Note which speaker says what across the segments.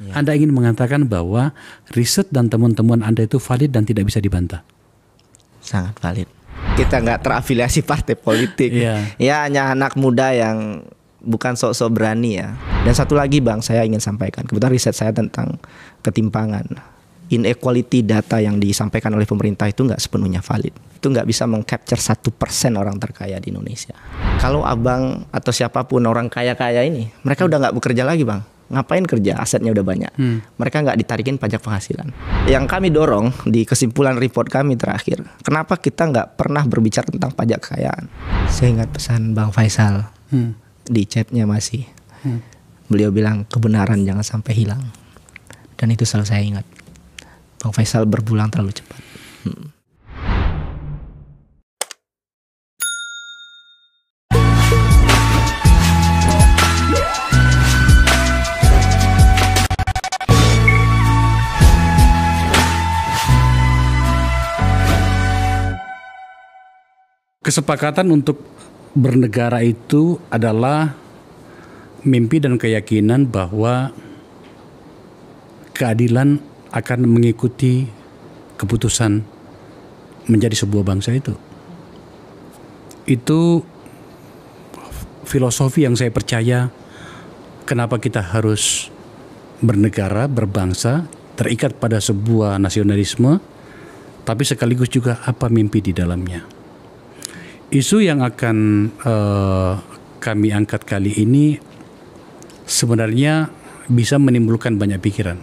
Speaker 1: Ya.
Speaker 2: Anda ingin mengatakan bahwa riset dan temuan-temuan Anda itu valid dan tidak bisa dibantah?
Speaker 1: Sangat valid. Kita nggak terafiliasi partai politik. Ya hanya anak muda yang bukan sok-sok berani ya. Dan satu lagi Bang, saya ingin sampaikan. Kebetulan riset saya tentang ketimpangan. Inequality data yang disampaikan oleh pemerintah itu nggak sepenuhnya valid. Itu nggak bisa mengcapture 1% orang terkaya di Indonesia. Kalau abang atau siapapun orang kaya-kaya ini, mereka udah nggak bekerja lagi Bang. Ngapain kerja? Asetnya udah banyak. Mereka nggak ditarikin pajak penghasilan. Yang kami dorong di kesimpulan report kami terakhir, kenapa kita nggak pernah berbicara tentang pajak kekayaan? Saya ingat pesan Bang Faisal di chatnya masih. Beliau bilang kebenaran jangan sampai hilang. Dan itu selalu saya ingat. Bang Faisal berpulang terlalu cepat.
Speaker 2: Kesepakatan untuk bernegara itu adalah mimpi dan keyakinan bahwa keadilan akan mengikuti keputusan menjadi sebuah bangsa itu. Itu filosofi yang saya percaya kenapa kita harus bernegara, berbangsa, terikat pada sebuah nasionalisme, tapi sekaligus juga apa mimpi di dalamnya. Isu yang akan kami angkat kali ini sebenarnya bisa menimbulkan banyak pikiran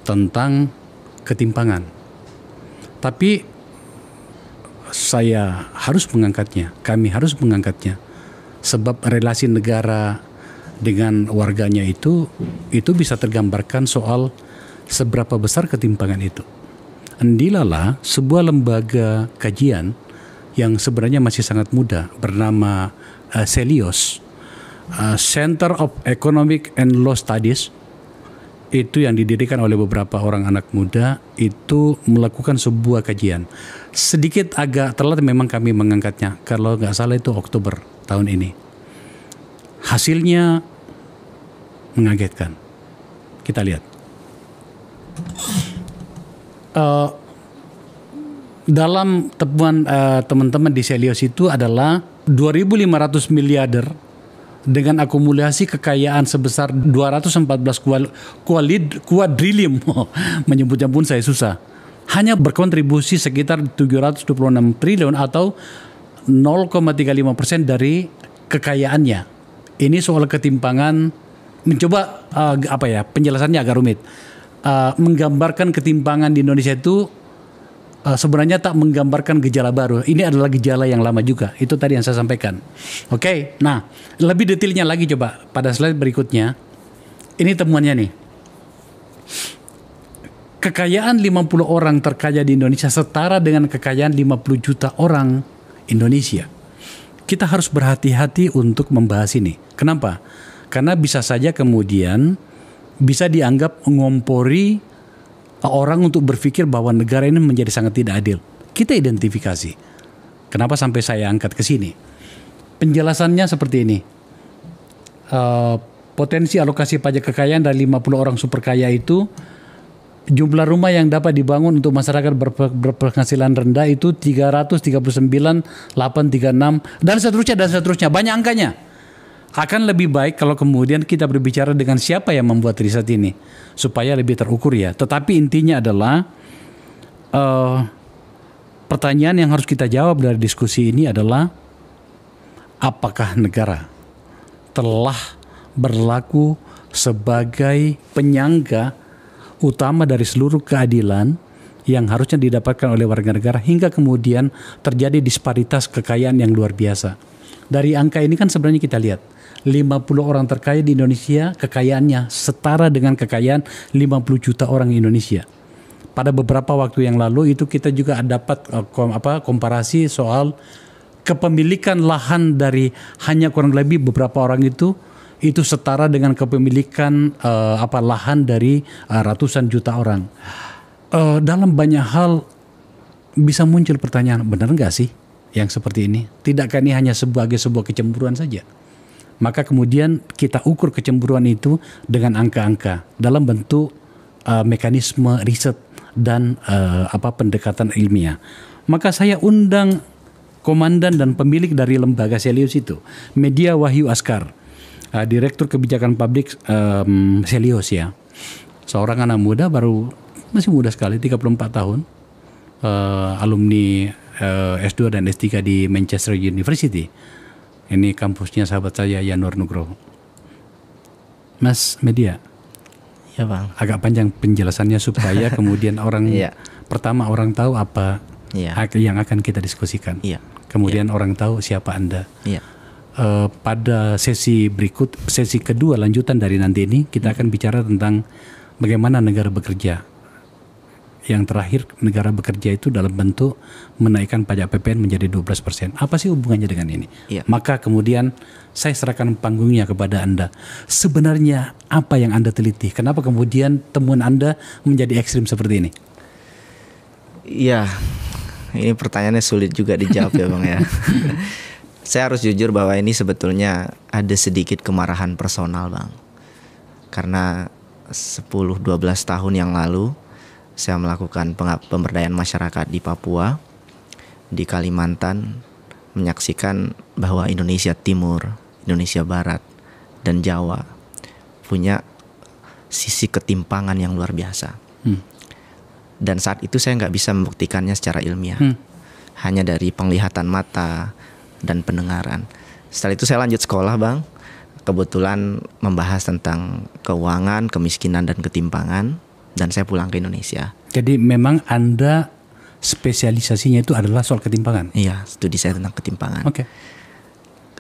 Speaker 2: tentang ketimpangan. Tapi saya harus mengangkatnya, kami harus mengangkatnya. Sebab relasi negara dengan warganya itu bisa tergambarkan soal seberapa besar ketimpangan itu. Ndilalah sebuah lembaga kajian yang sebenarnya masih sangat muda bernama CELIOS, Center of Economic and Law Studies, itu yang didirikan oleh beberapa orang anak muda, itu melakukan sebuah kajian. Sedikit agak telat memang kami mengangkatnya, kalau nggak salah itu Oktober tahun ini. Hasilnya mengagetkan. Kita lihat. Dalam temuan teman-teman di CELIOS itu adalah 2.500 miliarder dengan akumulasi kekayaan sebesar 214 kuadrilium. Menyebutnya pun saya susah. Hanya berkontribusi sekitar 726 triliun atau 0,35% dari kekayaannya. Ini soal ketimpangan, mencoba penjelasannya agak rumit. Menggambarkan ketimpangan di Indonesia itu sebenarnya tak menggambarkan gejala baru. Ini adalah gejala yang lama juga. Itu tadi yang saya sampaikan. Oke, nah lebih detailnya lagi coba pada slide berikutnya. Ini temuannya nih. Kekayaan 50 orang terkaya di Indonesia setara dengan kekayaan 50 juta orang Indonesia. Kita harus berhati-hati untuk membahas ini. Kenapa? Karena bisa saja kemudian bisa dianggap ngompori orang untuk berpikir bahwa negara ini menjadi sangat tidak adil. Kita identifikasi. Kenapa sampai saya angkat ke sini? Penjelasannya seperti ini. Potensi alokasi pajak kekayaan dari 50 orang super kaya itu, jumlah rumah yang dapat dibangun untuk masyarakat berpenghasilan rendah itu 339.836 dan seterusnya. Banyak angkanya. Akan lebih baik kalau kemudian kita berbicara dengan siapa yang membuat riset ini supaya lebih terukur ya. Tetapi intinya adalah pertanyaan yang harus kita jawab dari diskusi ini adalah apakah negara telah berlaku sebagai penyangga utama dari seluruh keadilan yang harusnya didapatkan oleh warga negara hingga kemudian terjadi disparitas kekayaan yang luar biasa. Dari angka ini kan sebenarnya kita lihat 50 orang terkaya di Indonesia kekayaannya setara dengan kekayaan 50 juta orang Indonesia. Pada beberapa waktu yang lalu itu kita juga dapat komparasi soal kepemilikan lahan dari hanya kurang lebih beberapa orang itu setara dengan kepemilikan lahan dari ratusan juta orang. Dalam banyak hal bisa muncul pertanyaan, benar nggak sih yang seperti ini? Tidakkah ini hanya sebagai sebuah kecemburuan saja? Maka kemudian kita ukur kecemburuan itu dengan angka-angka dalam bentuk mekanisme riset dan pendekatan ilmiah. Maka saya undang komandan dan pemilik dari lembaga Celios itu, Media Wahyu Askar, Direktur Kebijakan Publik Celios ya. Seorang anak muda, masih muda sekali, 34 tahun, alumni S2 dan S3 di Manchester University. Ini kampusnya sahabat saya Yanur Nugroho. Mas Media,
Speaker 1: ya Bang,
Speaker 2: agak panjang penjelasannya supaya kemudian orang pertama orang tahu apa yang akan kita diskusikan. Kemudian orang tahu siapa Anda. Pada sesi kedua lanjutan dari nanti ini kita akan bicara tentang bagaimana negara bekerja. Yang terakhir, negara bekerja itu dalam bentuk menaikkan pajak PPN menjadi 12%. Apa sih hubungannya dengan ini? Maka kemudian saya serahkan panggungnya kepada Anda. Sebenarnya apa yang Anda teliti? Kenapa kemudian temuan Anda menjadi ekstrim seperti ini?
Speaker 1: Iya, ini pertanyaannya sulit juga dijawab ya Bang ya. Saya harus jujur bahwa ini sebetulnya ada sedikit kemarahan personal Bang. Karena 10-12 tahun yang lalu saya melakukan pemberdayaan masyarakat di Papua, di Kalimantan, menyaksikan bahwa Indonesia Timur, Indonesia Barat, dan Jawa punya sisi ketimpangan yang luar biasa. Dan saat itu saya nggak bisa membuktikannya secara ilmiah, hanya dari penglihatan mata dan pendengaran. Setelah itu saya lanjut sekolah Bang, kebetulan membahas tentang keuangan, kemiskinan, dan ketimpangan. Dan saya pulang ke Indonesia.
Speaker 2: Jadi memang Anda spesialisasinya itu adalah soal ketimpangan?
Speaker 1: Iya, studi saya tentang ketimpangan.
Speaker 2: Oke.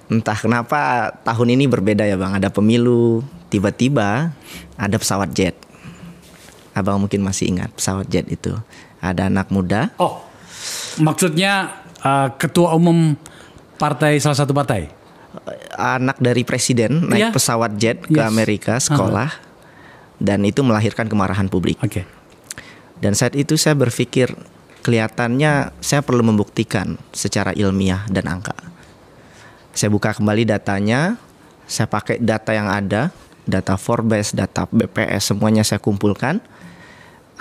Speaker 1: Entah kenapa tahun ini berbeda ya Bang. Ada pemilu, tiba-tiba ada pesawat jet. Abang mungkin masih ingat pesawat jet itu. Ada anak muda.
Speaker 2: Oh, maksudnya ketua umum salah satu partai?
Speaker 1: Anak dari presiden naik pesawat jet ke Amerika sekolah. Dan itu melahirkan kemarahan publik. Dan saat itu saya berpikir kelihatannya saya perlu membuktikan secara ilmiah dan angka. Saya buka kembali datanya, saya pakai data yang ada, data Forbes, data BPS, semuanya saya kumpulkan.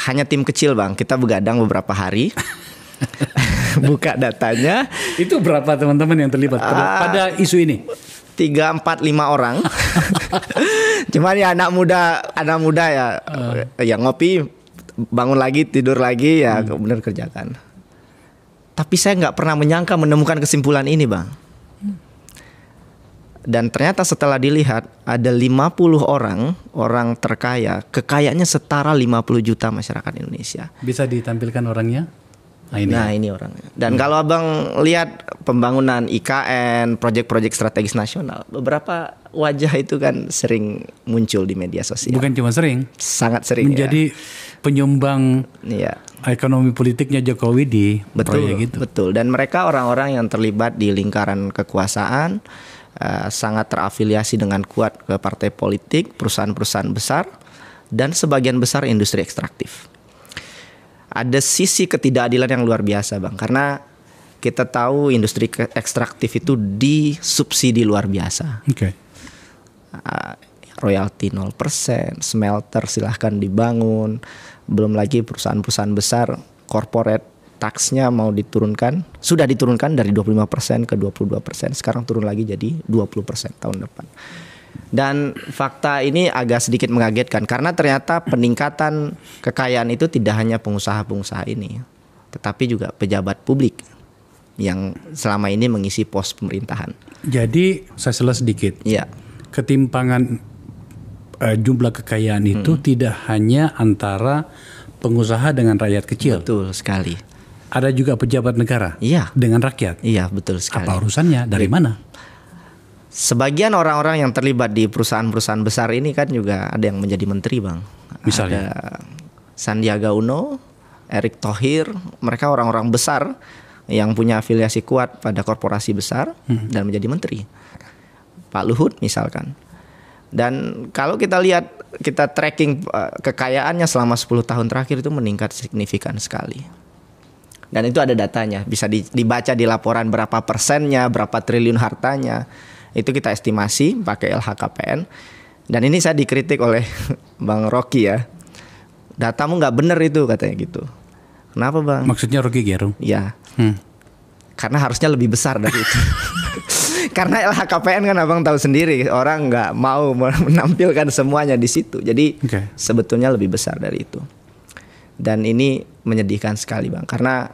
Speaker 1: Hanya tim kecil Bang, kita begadang beberapa hari. Buka datanya. Itu berapa teman-teman yang terlibat pada isu ini? 3, 4, 5 orang. Cuman ya anak muda ya yang ngopi, bangun lagi, tidur lagi ya benar kerjakan. Tapi saya nggak pernah menyangka menemukan kesimpulan ini Bang. Dan ternyata setelah dilihat ada 50 orang terkaya, kekayaannya setara 50 juta masyarakat Indonesia.
Speaker 2: Bisa ditampilkan orangnya?
Speaker 1: Nah ini orangnya. Dan kalau Abang lihat pembangunan IKN, proyek-proyek strategis nasional, beberapa wajah itu kan sering muncul di media sosial.
Speaker 2: Bukan cuma sering,
Speaker 1: sangat sering.
Speaker 2: Menjadi penyumbang ekonomi politiknya Jokowi di proyek itu.
Speaker 1: Betul. Dan mereka orang-orang yang terlibat di lingkaran kekuasaan, sangat terafiliasi dengan kuat ke partai politik, perusahaan-perusahaan besar, dan sebagian besar industri ekstraktif. Ada sisi ketidakadilan yang luar biasa Bang, karena kita tahu industri ekstraktif itu disubsidi luar biasa. Royalti 0%, smelter silahkan dibangun, belum lagi perusahaan-perusahaan besar, corporate tax-nya mau diturunkan, sudah diturunkan dari 25% ke 22%, sekarang turun lagi jadi 20% tahun depan. Dan fakta ini agak sedikit mengagetkan karena ternyata peningkatan kekayaan itu tidak hanya pengusaha-pengusaha ini, tetapi juga pejabat publik yang selama ini mengisi pos pemerintahan.
Speaker 2: Jadi saya salah sedikit. Ketimpangan jumlah kekayaan itu tidak hanya antara pengusaha dengan rakyat kecil.
Speaker 1: Betul sekali.
Speaker 2: Ada juga pejabat negara dengan rakyat.
Speaker 1: Iya, betul sekali.
Speaker 2: Apa urusannya? Dari mana?
Speaker 1: Sebagian orang-orang yang terlibat di perusahaan-perusahaan besar ini kan juga ada yang menjadi menteri Bang.
Speaker 2: Misalnya
Speaker 1: ada Sandiaga Uno, Erick Thohir, mereka orang-orang besar yang punya afiliasi kuat pada korporasi besar dan menjadi menteri. Pak Luhut misalkan. Dan kalau kita lihat, kita tracking kekayaannya selama 10 tahun terakhir itu meningkat signifikan sekali. Dan itu ada datanya, bisa dibaca di laporan berapa persennya, berapa triliun hartanya. Itu kita estimasi pakai LHKPN. Dan ini saya dikritik oleh Bang Rocky ya. Datamu nggak bener itu katanya gitu. Kenapa Bang?
Speaker 2: Maksudnya Rocky Gerung?
Speaker 1: Ya. Karena harusnya lebih besar dari itu. Karena LHKPN kan abang tahu sendiri, orang nggak mau menampilkan semuanya di situ. Jadi sebetulnya lebih besar dari itu. Dan ini menyedihkan sekali Bang, karena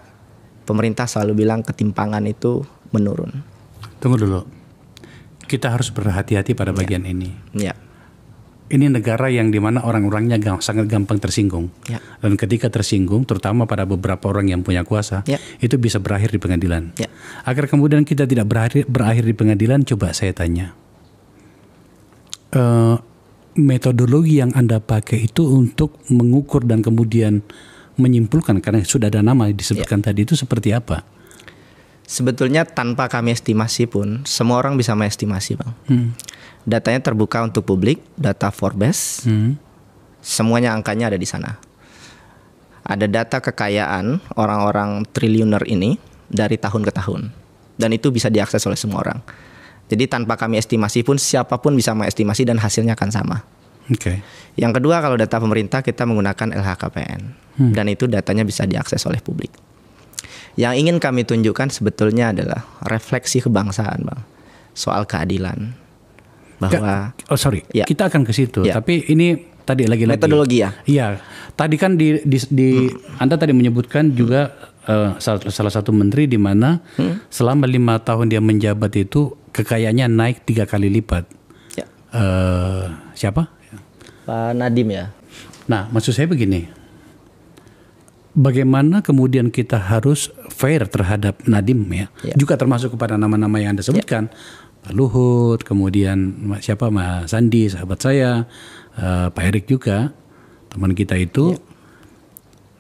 Speaker 1: pemerintah selalu bilang ketimpangan itu menurun.
Speaker 2: Tunggu dulu, kita harus berhati-hati pada bagian ini.
Speaker 1: Ya.
Speaker 2: Ini negara yang dimana orang-orangnya sangat gampang tersinggung.
Speaker 1: Ya.
Speaker 2: Dan ketika tersinggung, terutama pada beberapa orang yang punya kuasa, itu bisa berakhir di pengadilan.
Speaker 1: Ya.
Speaker 2: Agar kemudian kita tidak berakhir di pengadilan, coba saya tanya. Metodologi yang Anda pakai itu untuk mengukur dan kemudian menyimpulkan, karena sudah ada nama disebutkan tadi, itu seperti apa?
Speaker 1: Sebetulnya tanpa kami estimasi pun, semua orang bisa mengestimasi Bang. Datanya terbuka untuk publik, data Forbes, semuanya angkanya ada di sana. Ada data kekayaan orang-orang triliuner ini dari tahun ke tahun, dan itu bisa diakses oleh semua orang. Jadi tanpa kami estimasi pun siapapun bisa mengestimasi dan hasilnya akan sama. Yang kedua, kalau data pemerintah kita menggunakan LHKPN, dan itu datanya bisa diakses oleh publik. Yang ingin kami tunjukkan sebetulnya adalah refleksi kebangsaan Bang, soal keadilan. Bahwa
Speaker 2: kita akan ke situ. Tapi ini tadi lagi-lagi
Speaker 1: metodologi ya.
Speaker 2: Iya, tadi kan Anda tadi menyebutkan juga salah satu menteri di mana selama 5 tahun dia menjabat itu kekayaannya naik 3 kali lipat. Siapa?
Speaker 1: Pak Nadiem ya.
Speaker 2: Nah, maksud saya begini. Bagaimana kemudian kita harus fair terhadap Nadiem ya. Juga termasuk kepada nama-nama yang Anda sebutkan. Pak Luhut, kemudian siapa Mas Sandi, sahabat saya, Pak Erik juga, teman kita itu,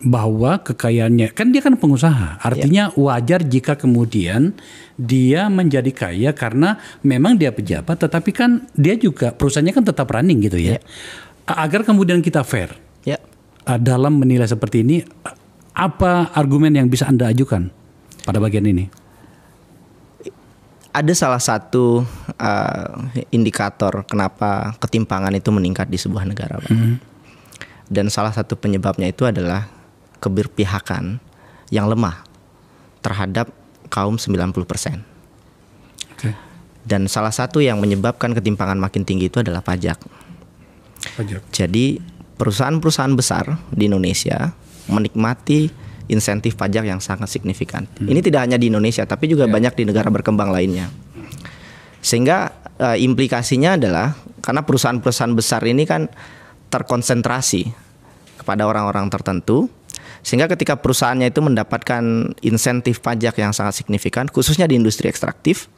Speaker 2: bahwa kekayaannya, kan dia kan pengusaha, artinya wajar jika kemudian dia menjadi kaya karena memang dia pejabat, tetapi kan dia juga perusahaannya kan tetap running gitu ya. Agar kemudian kita fair dalam menilai seperti ini, apa argumen yang bisa Anda ajukan pada bagian ini?
Speaker 1: Ada salah satu indikator kenapa ketimpangan itu meningkat di sebuah negara, Pak. Dan salah satu penyebabnya itu adalah keberpihakan yang lemah terhadap kaum 90%. Dan salah satu yang menyebabkan ketimpangan makin tinggi itu adalah pajak. Jadi perusahaan-perusahaan besar di Indonesia menikmati insentif pajak yang sangat signifikan. Ini tidak hanya di Indonesia, tapi juga banyak di negara berkembang lainnya. Sehingga implikasinya adalah karena perusahaan-perusahaan besar ini kan terkonsentrasi kepada orang-orang tertentu, sehingga ketika perusahaannya itu mendapatkan insentif pajak yang sangat signifikan, khususnya di industri ekstraktif,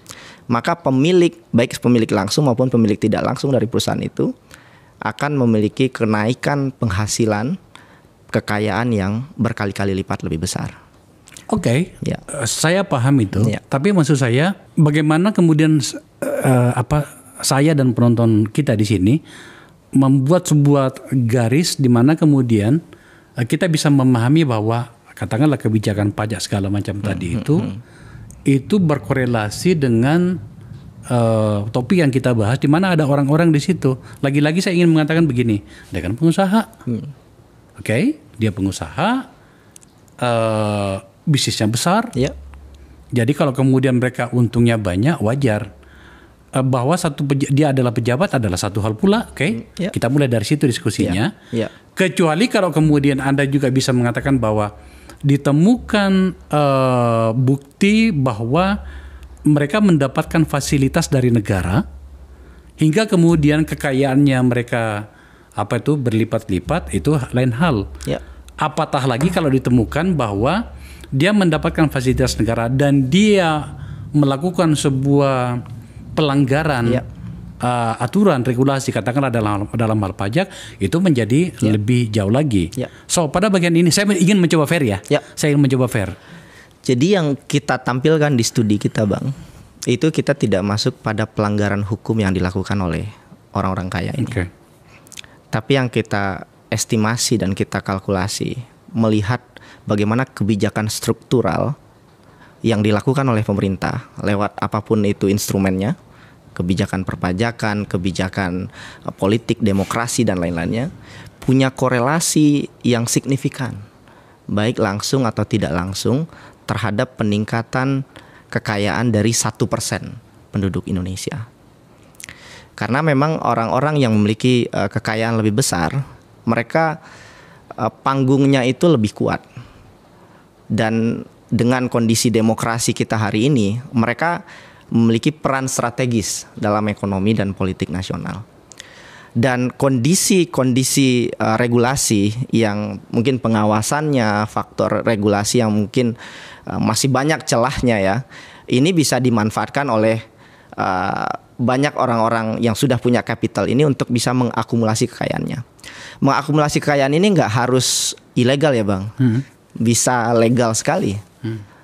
Speaker 1: maka pemilik, baik pemilik langsung maupun pemilik tidak langsung dari perusahaan itu akan memiliki kenaikan penghasilan, kekayaan yang berkali-kali lipat lebih besar.
Speaker 2: Saya paham itu. Tapi maksud saya, bagaimana kemudian saya dan penonton kita di sini membuat sebuah garis di mana kemudian kita bisa memahami bahwa katakanlah kebijakan pajak segala macam tadi itu berkorelasi dengan topik yang kita bahas, di mana ada orang-orang di situ. Lagi-lagi saya ingin mengatakan begini, dia kan pengusaha. Dia pengusaha, bisnisnya besar. Jadi kalau kemudian mereka untungnya banyak, wajar. Bahwa dia adalah pejabat adalah satu hal pula. Kita mulai dari situ diskusinya. Kecuali kalau kemudian Anda juga bisa mengatakan bahwa ditemukan bukti bahwa mereka mendapatkan fasilitas dari negara hingga kemudian kekayaannya mereka berlipat-lipat, itu lain hal. Apatah lagi kalau ditemukan bahwa dia mendapatkan fasilitas negara dan dia melakukan sebuah pelanggaran aturan regulasi, katakanlah dalam hal pajak, itu menjadi lebih jauh lagi. So pada bagian ini saya ingin mencoba fair ya. Saya ingin mencoba fair.
Speaker 1: Jadi yang kita tampilkan di studi kita, Bang, itu kita tidak masuk pada pelanggaran hukum yang dilakukan oleh orang-orang kaya ini. Tapi yang kita estimasi dan kita kalkulasi melihat bagaimana kebijakan struktural yang dilakukan oleh pemerintah lewat apapun itu instrumennya, kebijakan perpajakan, kebijakan politik, demokrasi dan lain-lainnya punya korelasi yang signifikan, baik langsung atau tidak langsung terhadap peningkatan kekayaan dari 1% penduduk Indonesia. Karena memang orang-orang yang memiliki kekayaan lebih besar, mereka panggungnya itu lebih kuat. Dan dengan kondisi demokrasi kita hari ini, mereka memiliki peran strategis dalam ekonomi dan politik nasional. Dan kondisi regulasi yang mungkin pengawasannya, faktor regulasi yang mungkin masih banyak celahnya ya, ini bisa dimanfaatkan oleh banyak orang-orang yang sudah punya kapital ini untuk bisa mengakumulasi kekayaannya. Mengakumulasi kekayaan ini nggak harus ilegal ya Bang, bisa legal sekali.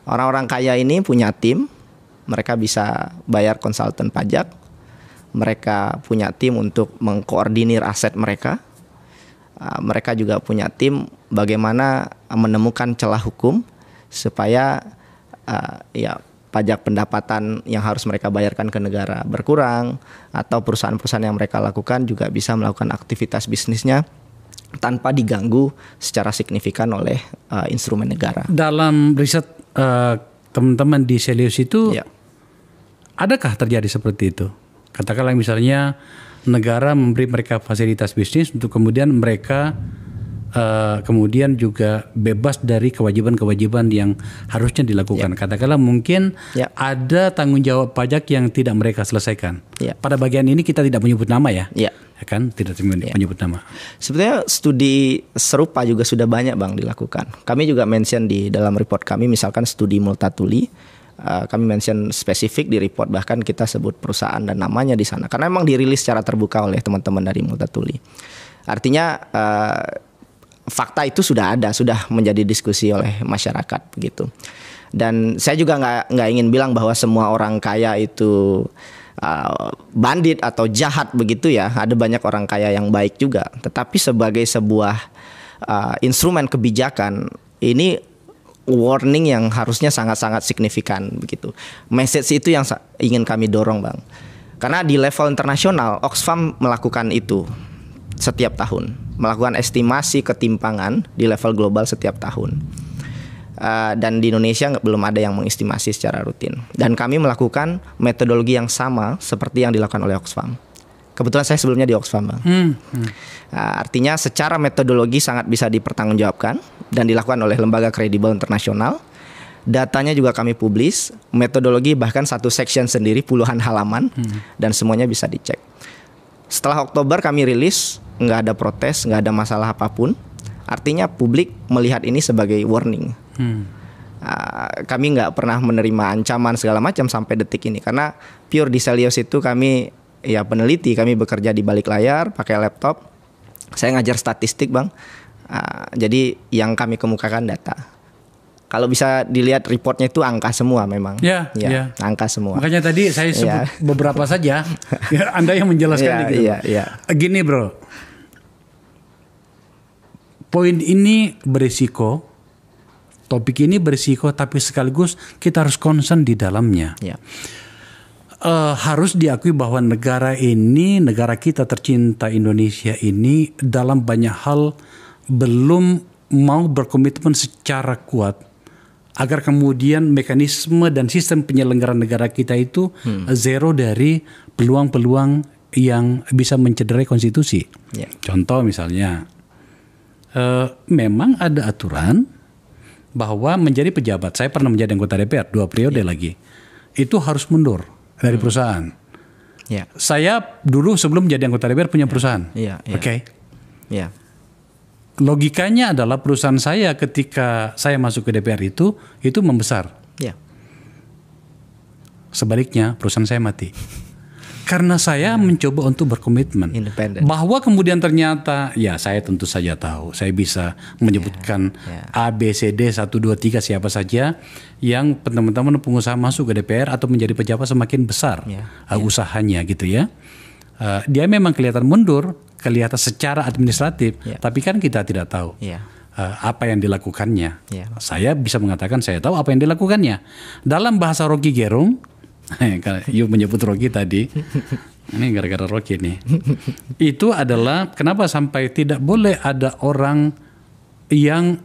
Speaker 1: Orang-orang kaya ini punya tim, mereka bisa bayar konsultan pajak. Mereka punya tim untuk mengkoordinir aset mereka. Mereka juga punya tim bagaimana menemukan celah hukum supaya pajak pendapatan yang harus mereka bayarkan ke negara berkurang, atau perusahaan-perusahaan yang mereka lakukan juga bisa melakukan aktivitas bisnisnya tanpa diganggu secara signifikan oleh instrumen negara.
Speaker 2: Dalam riset teman-teman di Celius itu, adakah terjadi seperti itu? Katakanlah misalnya negara memberi mereka fasilitas bisnis untuk kemudian mereka kemudian juga bebas dari kewajiban-kewajiban yang harusnya dilakukan. Katakanlah mungkin ada tanggung jawab pajak yang tidak mereka selesaikan. Pada bagian ini kita tidak menyebut nama ya kan, tidak menyebut nama.
Speaker 1: Sebetulnya studi serupa juga sudah banyak Bang dilakukan. Kami juga mention di dalam report kami, misalkan studi Multatuli. Kami mention spesifik di report, bahkan kita sebut perusahaan dan namanya di sana karena memang dirilis secara terbuka oleh teman-teman dari Multatuli. Artinya fakta itu sudah ada, sudah menjadi diskusi oleh masyarakat begitu. Dan saya juga nggak ingin bilang bahwa semua orang kaya itu bandit atau jahat begitu ya. Ada banyak orang kaya yang baik juga. Tetapi sebagai sebuah instrumen kebijakan ini warning yang harusnya sangat-sangat signifikan begitu. Message itu yang ingin kami dorong Bang. Karena di level internasional Oxfam melakukan itu setiap tahun, melakukan estimasi ketimpangan di level global setiap tahun. Dan di Indonesia belum ada yang mengestimasi secara rutin. Dan kami melakukan metodologi yang sama seperti yang dilakukan oleh Oxfam. Kebetulan saya sebelumnya di Oxfam Bang. Artinya secara metodologi sangat bisa dipertanggungjawabkan dan dilakukan oleh lembaga kredibel internasional. Datanya juga kami publish, metodologi bahkan satu section sendiri puluhan halaman dan semuanya bisa dicek. Setelah Oktober kami rilis, nggak ada protes, nggak ada masalah apapun. Artinya publik melihat ini sebagai warning. Kami nggak pernah menerima ancaman segala macam sampai detik ini karena pure di Celius itu kami ya peneliti, kami bekerja di balik layar pakai laptop. Saya ngajar statistik Bang. Jadi yang kami kemukakan data. Kalau bisa dilihat reportnya itu angka semua memang. Ya. Angka semua.
Speaker 2: Makanya tadi saya sebut beberapa saja. Anda yang menjelaskan gitu. Gini bro, poin ini berisiko, topik ini berisiko, tapi sekaligus kita harus concern di dalamnya. Harus diakui bahwa negara ini, negara kita tercinta Indonesia ini dalam banyak hal belum mau berkomitmen secara kuat agar kemudian mekanisme dan sistem penyelenggaraan negara kita itu zero dari peluang-peluang yang bisa mencederai konstitusi. Contoh misalnya, memang ada aturan bahwa menjadi pejabat, saya pernah menjadi anggota DPR 2 periode lagi, itu harus mundur dari perusahaan. Saya dulu sebelum jadi anggota DPR punya perusahaan. Logikanya adalah perusahaan saya ketika saya masuk ke DPR itu membesar. Sebaliknya perusahaan saya mati. Karena saya mencoba untuk berkomitmen.
Speaker 1: Independen.
Speaker 2: Bahwa kemudian ternyata, ya saya tentu saja tahu, saya bisa menyebutkan A, B, C, D, 1, 2, 3 siapa saja yang teman-teman pengusaha masuk ke DPR atau menjadi pejabat semakin besar usahanya gitu ya. Dia memang kelihatan mundur, kelihatan secara administratif, tapi kan kita tidak tahu apa yang dilakukannya. Saya bisa mengatakan saya tahu apa yang dilakukannya. Dalam bahasa Rocky Gerung, You menyebut Rocky tadi. Ini gara-gara Rocky nih. Itu adalah kenapa sampai tidak boleh ada orang yang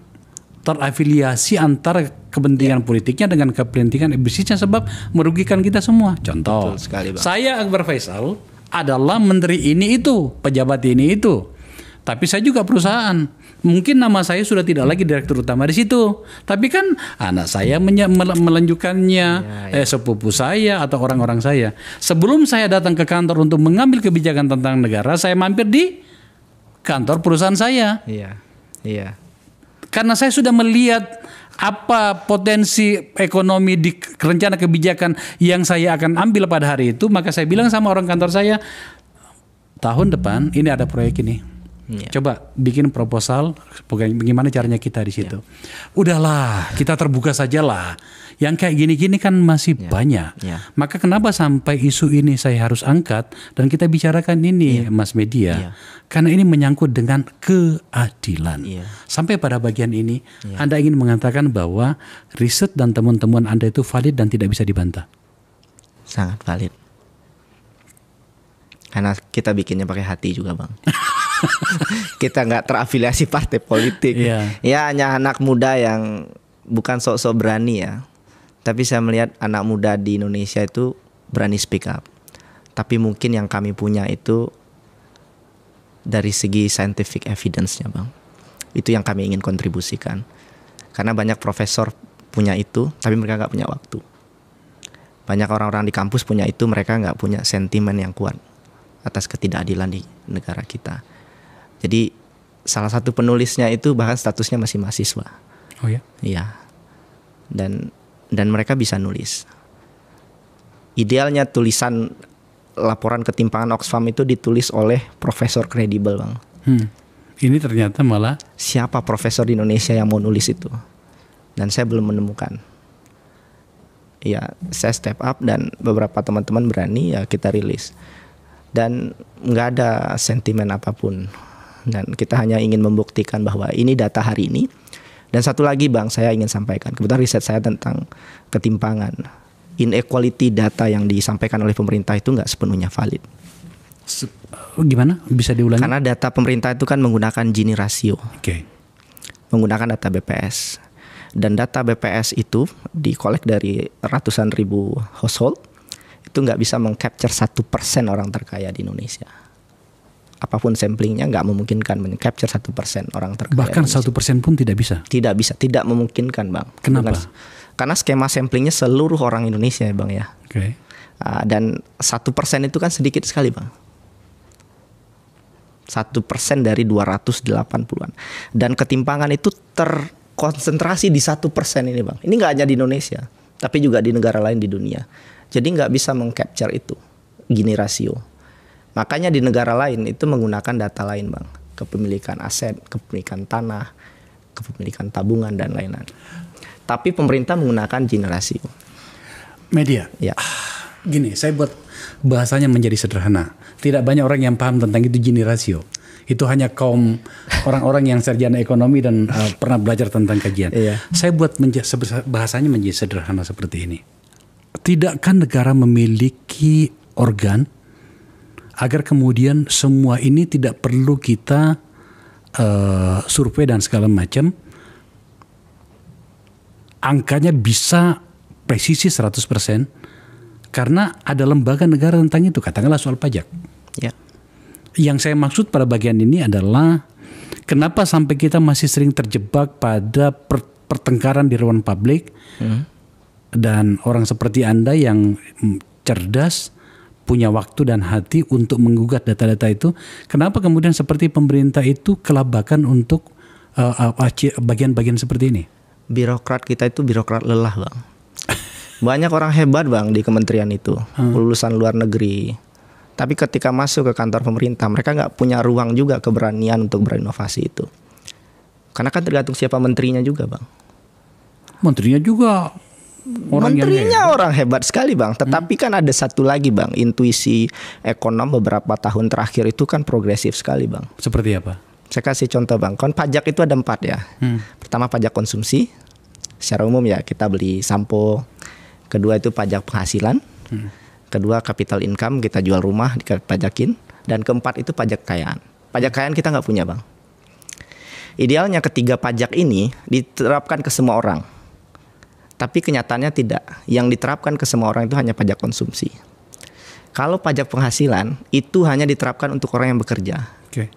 Speaker 2: terafiliasi antara kepentingan politiknya dengan kepentingan bisnisnya, sebab merugikan kita semua. Contoh, saya Akbar Faisal adalah menteri ini itu, pejabat ini itu. Tapi saya juga perusahaan. Mungkin nama saya sudah tidak lagi direktur utama di situ. Tapi kan anak saya melanjutkannya, sepupu saya atau orang-orang saya. Sebelum saya datang ke kantor untuk mengambil kebijakan tentang negara, saya mampir di kantor perusahaan saya.
Speaker 1: Iya.
Speaker 2: Karena saya sudah melihat apa potensi ekonomi di rencana kebijakan yang saya akan ambil pada hari itu, maka saya bilang sama orang kantor saya, tahun depan ini ada proyek ini. Coba bikin proposal, bagaimana caranya kita di situ. Udahlah, kita terbuka sajalah. Yang kayak gini-gini kan masih banyak. Maka kenapa sampai isu ini saya harus angkat dan kita bicarakan ini, Mas Media? Karena ini menyangkut dengan keadilan. Sampai pada bagian ini, Anda ingin mengatakan bahwa riset dan temuan-temuan Anda itu valid dan tidak bisa dibantah.
Speaker 1: Sangat valid. Karena kita bikinnya pakai hati juga, Bang. Kita nggak terafiliasi partai politik. Ya hanya anak muda yang bukan sok-sok berani ya. Tapi saya melihat anak muda di Indonesia itu berani speak up. Tapi mungkin yang kami punya itu dari segi scientific evidence-nya, Bang. Itu yang kami ingin kontribusikan. Karena banyak profesor punya itu, tapi mereka nggak punya waktu. Banyak orang-orang di kampus punya itu, mereka nggak punya sentimen yang kuat atas ketidakadilan di negara kita. Jadi salah satu penulisnya itu bahkan statusnya masih mahasiswa.
Speaker 2: Oh ya?
Speaker 1: Iya. Dan mereka bisa nulis. Idealnya tulisan laporan ketimpangan Oxfam itu ditulis oleh profesor kredibel, Bang.
Speaker 2: Ini ternyata malah
Speaker 1: siapa profesor di Indonesia yang mau nulis itu? Dan saya belum menemukan. Ya, saya step up dan beberapa teman-teman berani, ya kita rilis. Dan nggak ada sentimen apapun. Dan kita hanya ingin membuktikan bahwa ini data hari ini. Dan satu lagi, Bang, saya ingin sampaikan. Kebetulan riset saya tentang ketimpangan. Inequality data yang disampaikan oleh pemerintah itu nggak sepenuhnya valid.
Speaker 2: Gimana? Bisa diulangi?
Speaker 1: Karena data pemerintah itu kan menggunakan Gini rasio. Menggunakan data BPS. Dan data BPS itu dikolek dari ratusan ribu household. Itu nggak bisa mengcapture 1% orang terkaya di Indonesia. Apapun samplingnya nggak memungkinkan mengcapture 1% orang terkaya.
Speaker 2: Bahkan 1% pun tidak bisa?
Speaker 1: Tidak bisa, tidak memungkinkan, Bang.
Speaker 2: Kenapa?
Speaker 1: Karena skema samplingnya seluruh orang Indonesia, Bang ya. Dan 1% itu kan sedikit sekali, Bang. 1% dari 280-an. Dan ketimpangan itu terkonsentrasi di 1% ini, Bang. Ini nggak hanya di Indonesia, tapi juga di negara lain di dunia. Jadi nggak bisa mengcapture itu, Gini rasio. Makanya di negara lain itu menggunakan data lain, Bang. Kepemilikan aset, kepemilikan tanah, kepemilikan tabungan, dan lain-lain. Tapi pemerintah menggunakan Gini rasio.
Speaker 2: Media?
Speaker 1: Ya.
Speaker 2: Gini, saya buat bahasanya menjadi sederhana. Tidak banyak orang yang paham tentang itu Gini rasio. Itu hanya kaum orang-orang yang sarjana ekonomi dan pernah belajar tentang kajian. Saya buat bahasanya menjadi sederhana seperti ini. Tidakkah negara memiliki organ agar kemudian semua ini tidak perlu kita survei dan segala macam, angkanya bisa presisi 100%, karena ada lembaga negara tentang itu, katakanlah soal pajak. Yang saya maksud pada bagian ini adalah kenapa sampai kita masih sering terjebak pada pertengkaran di ruang publik, dan orang seperti Anda yang cerdas, punya waktu dan hati untuk menggugat data-data itu. Kenapa kemudian seperti pemerintah itu kelabakan untuk bagian-bagian seperti ini?
Speaker 1: Birokrat kita itu birokrat lelah, Bang. Banyak orang hebat, Bang, di kementerian itu, lulusan luar negeri. Tapi ketika masuk ke kantor pemerintah, mereka nggak punya ruang juga, keberanian untuk berinovasi itu. Karena kan tergantung siapa menterinya juga, Bang.
Speaker 2: Menterinya juga
Speaker 1: menterinya orang hebat sekali, Bang. Tetapi kan ada satu lagi, Bang, intuisi ekonom beberapa tahun terakhir itu kan progresif sekali, Bang.
Speaker 2: Seperti apa?
Speaker 1: Saya kasih contoh, Bang. Kan pajak itu ada 4 ya. Pertama pajak konsumsi. Secara umum ya kita beli sampo. Kedua itu pajak penghasilan. Kedua capital income, kita jual rumah dipajakin. Dan keempat itu pajak kekayaan. Pajak kekayaan kita nggak punya bang. Idealnya ketiga pajak ini diterapkan ke semua orang. Tapi kenyataannya tidak. Yang diterapkan ke semua orang itu hanya pajak konsumsi. Kalau pajak penghasilan itu hanya diterapkan untuk orang yang bekerja.
Speaker 2: Okay.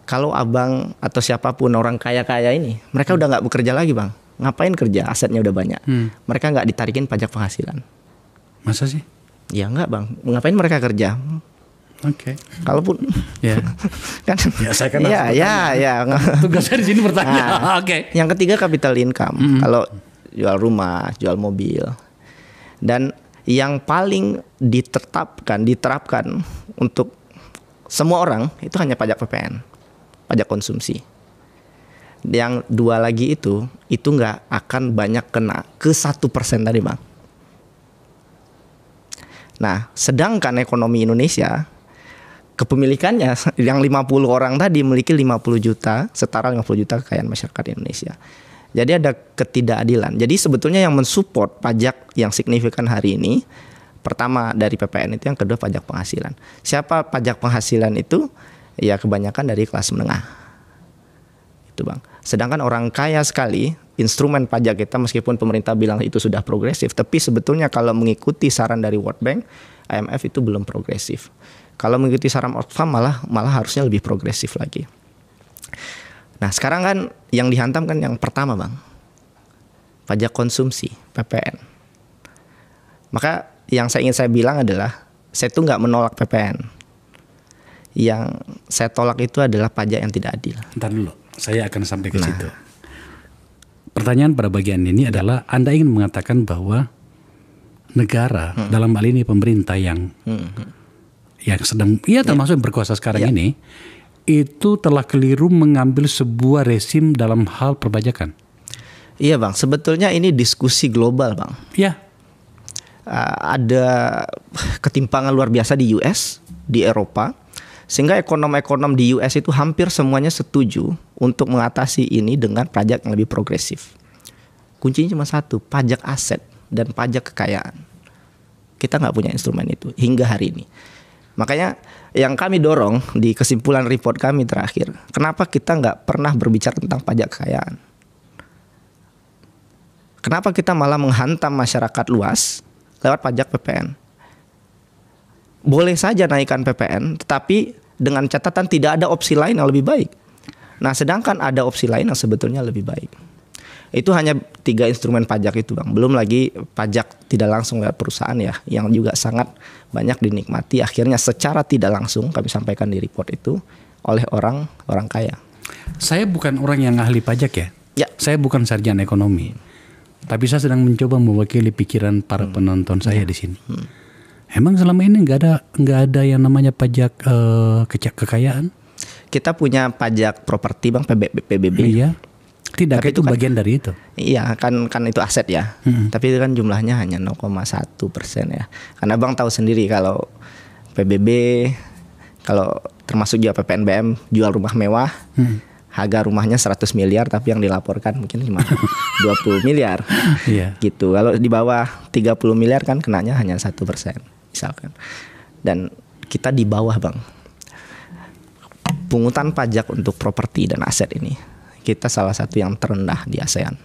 Speaker 1: Kalau abang atau siapapun orang kaya-kaya ini, mereka udah nggak bekerja lagi bang. Ngapain kerja? Asetnya udah banyak. Mereka nggak ditarikin pajak penghasilan.
Speaker 2: Masa sih?
Speaker 1: Ya nggak bang. Ngapain mereka kerja?
Speaker 2: Oke.
Speaker 1: Kalaupun
Speaker 2: kan saya kan tugas saya di sini bertanya. Oke.
Speaker 1: Yang ketiga capital income. Kalau jual rumah, jual mobil. Dan yang paling diterapkan untuk semua orang itu hanya pajak PPN, pajak konsumsi. Yang dua lagi itu nggak akan banyak kena ke 1% tadi bang. Nah, sedangkan ekonomi Indonesia kepemilikannya yang 50 orang tadi memiliki 50 juta, setara 50 juta kekayaan masyarakat Indonesia. Jadi ada ketidakadilan. Jadi sebetulnya yang mensupport pajak yang signifikan hari ini, pertama dari PPN itu, yang kedua pajak penghasilan. Siapa pajak penghasilan itu? Ya kebanyakan dari kelas menengah. Itu bang. Sedangkan orang kaya sekali, instrumen pajak kita meskipun pemerintah bilang itu sudah progresif, tapi sebetulnya kalau mengikuti saran dari World Bank, IMF itu belum progresif. Kalau mengikuti saran Oxfam malah harusnya lebih progresif lagi. Nah sekarang kan yang dihantam kan yang pertama bang, pajak konsumsi PPN. Maka yang ingin saya bilang adalah saya tuh nggak menolak PPN. Yang saya tolak itu adalah pajak yang tidak adil.
Speaker 2: Ntar dulu, saya akan sampai ke situ. Pertanyaan pada bagian ini adalah Anda ingin mengatakan bahwa negara dalam hal ini pemerintah yang sedang termasuk yang berkuasa sekarang ini itu telah keliru mengambil sebuah rezim dalam hal perpajakan.
Speaker 1: Iya bang, sebetulnya ini diskusi global bang.
Speaker 2: Iya.
Speaker 1: Ada ketimpangan luar biasa di US, di Eropa, sehingga ekonom-ekonom di US itu hampir semuanya setuju untuk mengatasi ini dengan pajak yang lebih progresif. Kuncinya cuma satu, pajak aset dan pajak kekayaan. Kita nggak punya instrumen itu hingga hari ini. Makanya yang kami dorong di kesimpulan report kami terakhir, kenapa kita nggak pernah berbicara tentang pajak kekayaan? Kenapa kita malah menghantam masyarakat luas lewat pajak PPN? Boleh saja naikkan PPN, tetapi dengan catatan tidak ada opsi lain yang lebih baik. Nah, sedangkan ada opsi lain yang sebetulnya lebih baik. Itu hanya 3 instrumen pajak itu bang. Belum lagi pajak tidak langsung lewat perusahaan ya, yang juga sangat banyak dinikmati akhirnya secara tidak langsung, kami sampaikan di report itu, oleh orang kaya.
Speaker 2: Saya bukan orang yang ahli pajak ya. Saya bukan sarjana ekonomi. Tapi saya sedang mencoba mewakili pikiran para penonton saya di sini. Emang selama ini nggak ada yang namanya pajak kekayaan?
Speaker 1: Kita punya pajak properti bang, PBB.
Speaker 2: Iya. Tidak, itu kan bagian dari itu.
Speaker 1: Iya, kan itu aset ya. Tapi itu kan jumlahnya hanya 0,1% ya. Karena bang tahu sendiri kalau PBB, kalau termasuk juga PPNBM, jual rumah mewah, harga rumahnya 100 miliar, tapi yang dilaporkan mungkin cuma 20 miliar. Gitu. Kalau di bawah 30 miliar kan kenanya hanya 1% misalkan. Dan kita di bawah bang. Pungutan pajak untuk properti dan aset ini, kita salah satu yang terendah di ASEAN.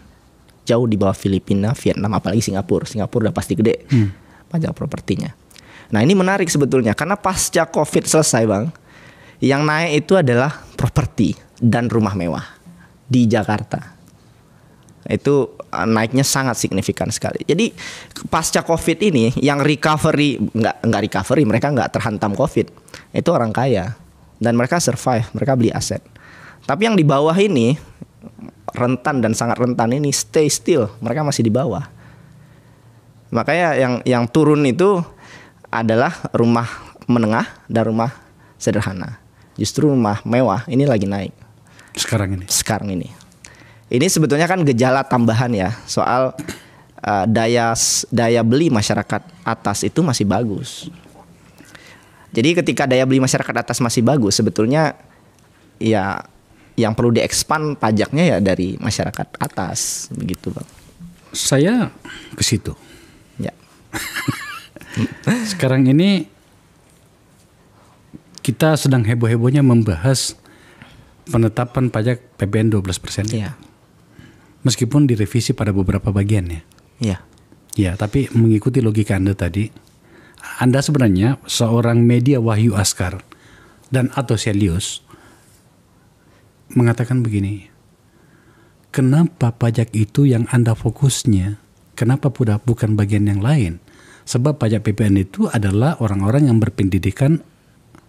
Speaker 1: Jauh di bawah Filipina, Vietnam, apalagi Singapura. Singapura udah pasti gede pajak propertinya. Nah ini menarik sebetulnya, karena pasca COVID selesai bang, yang naik itu adalah properti dan rumah mewah di Jakarta. Itu naiknya sangat signifikan sekali. Jadi pasca COVID ini yang recovery, nggak recovery, mereka nggak terhantam COVID. Itu orang kaya dan mereka survive, mereka beli aset. Tapi yang di bawah ini rentan dan sangat rentan ini stay still, mereka masih di bawah. Makanya yang turun itu adalah rumah menengah dan rumah sederhana. Justru rumah mewah ini lagi naik. Sekarang ini. Ini sebetulnya kan gejala tambahan ya soal daya beli masyarakat atas itu masih bagus. Jadi ketika daya beli masyarakat atas masih bagus, sebetulnya ya yang perlu diekspan pajaknya ya dari masyarakat atas, begitu bang.
Speaker 2: Saya ke situ.
Speaker 1: Ya.
Speaker 2: Sekarang ini kita sedang heboh-hebohnya membahas penetapan pajak PPN 12%.
Speaker 1: Iya.
Speaker 2: Meskipun direvisi pada beberapa bagiannya.
Speaker 1: Iya.
Speaker 2: Ya, tapi mengikuti logika Anda tadi, Anda sebenarnya seorang media Wahyu Askar dan atau Selius mengatakan begini, kenapa pajak itu yang Anda fokusnya, kenapa bukan bagian yang lain? Sebab pajak PPN itu adalah orang-orang yang berpendidikan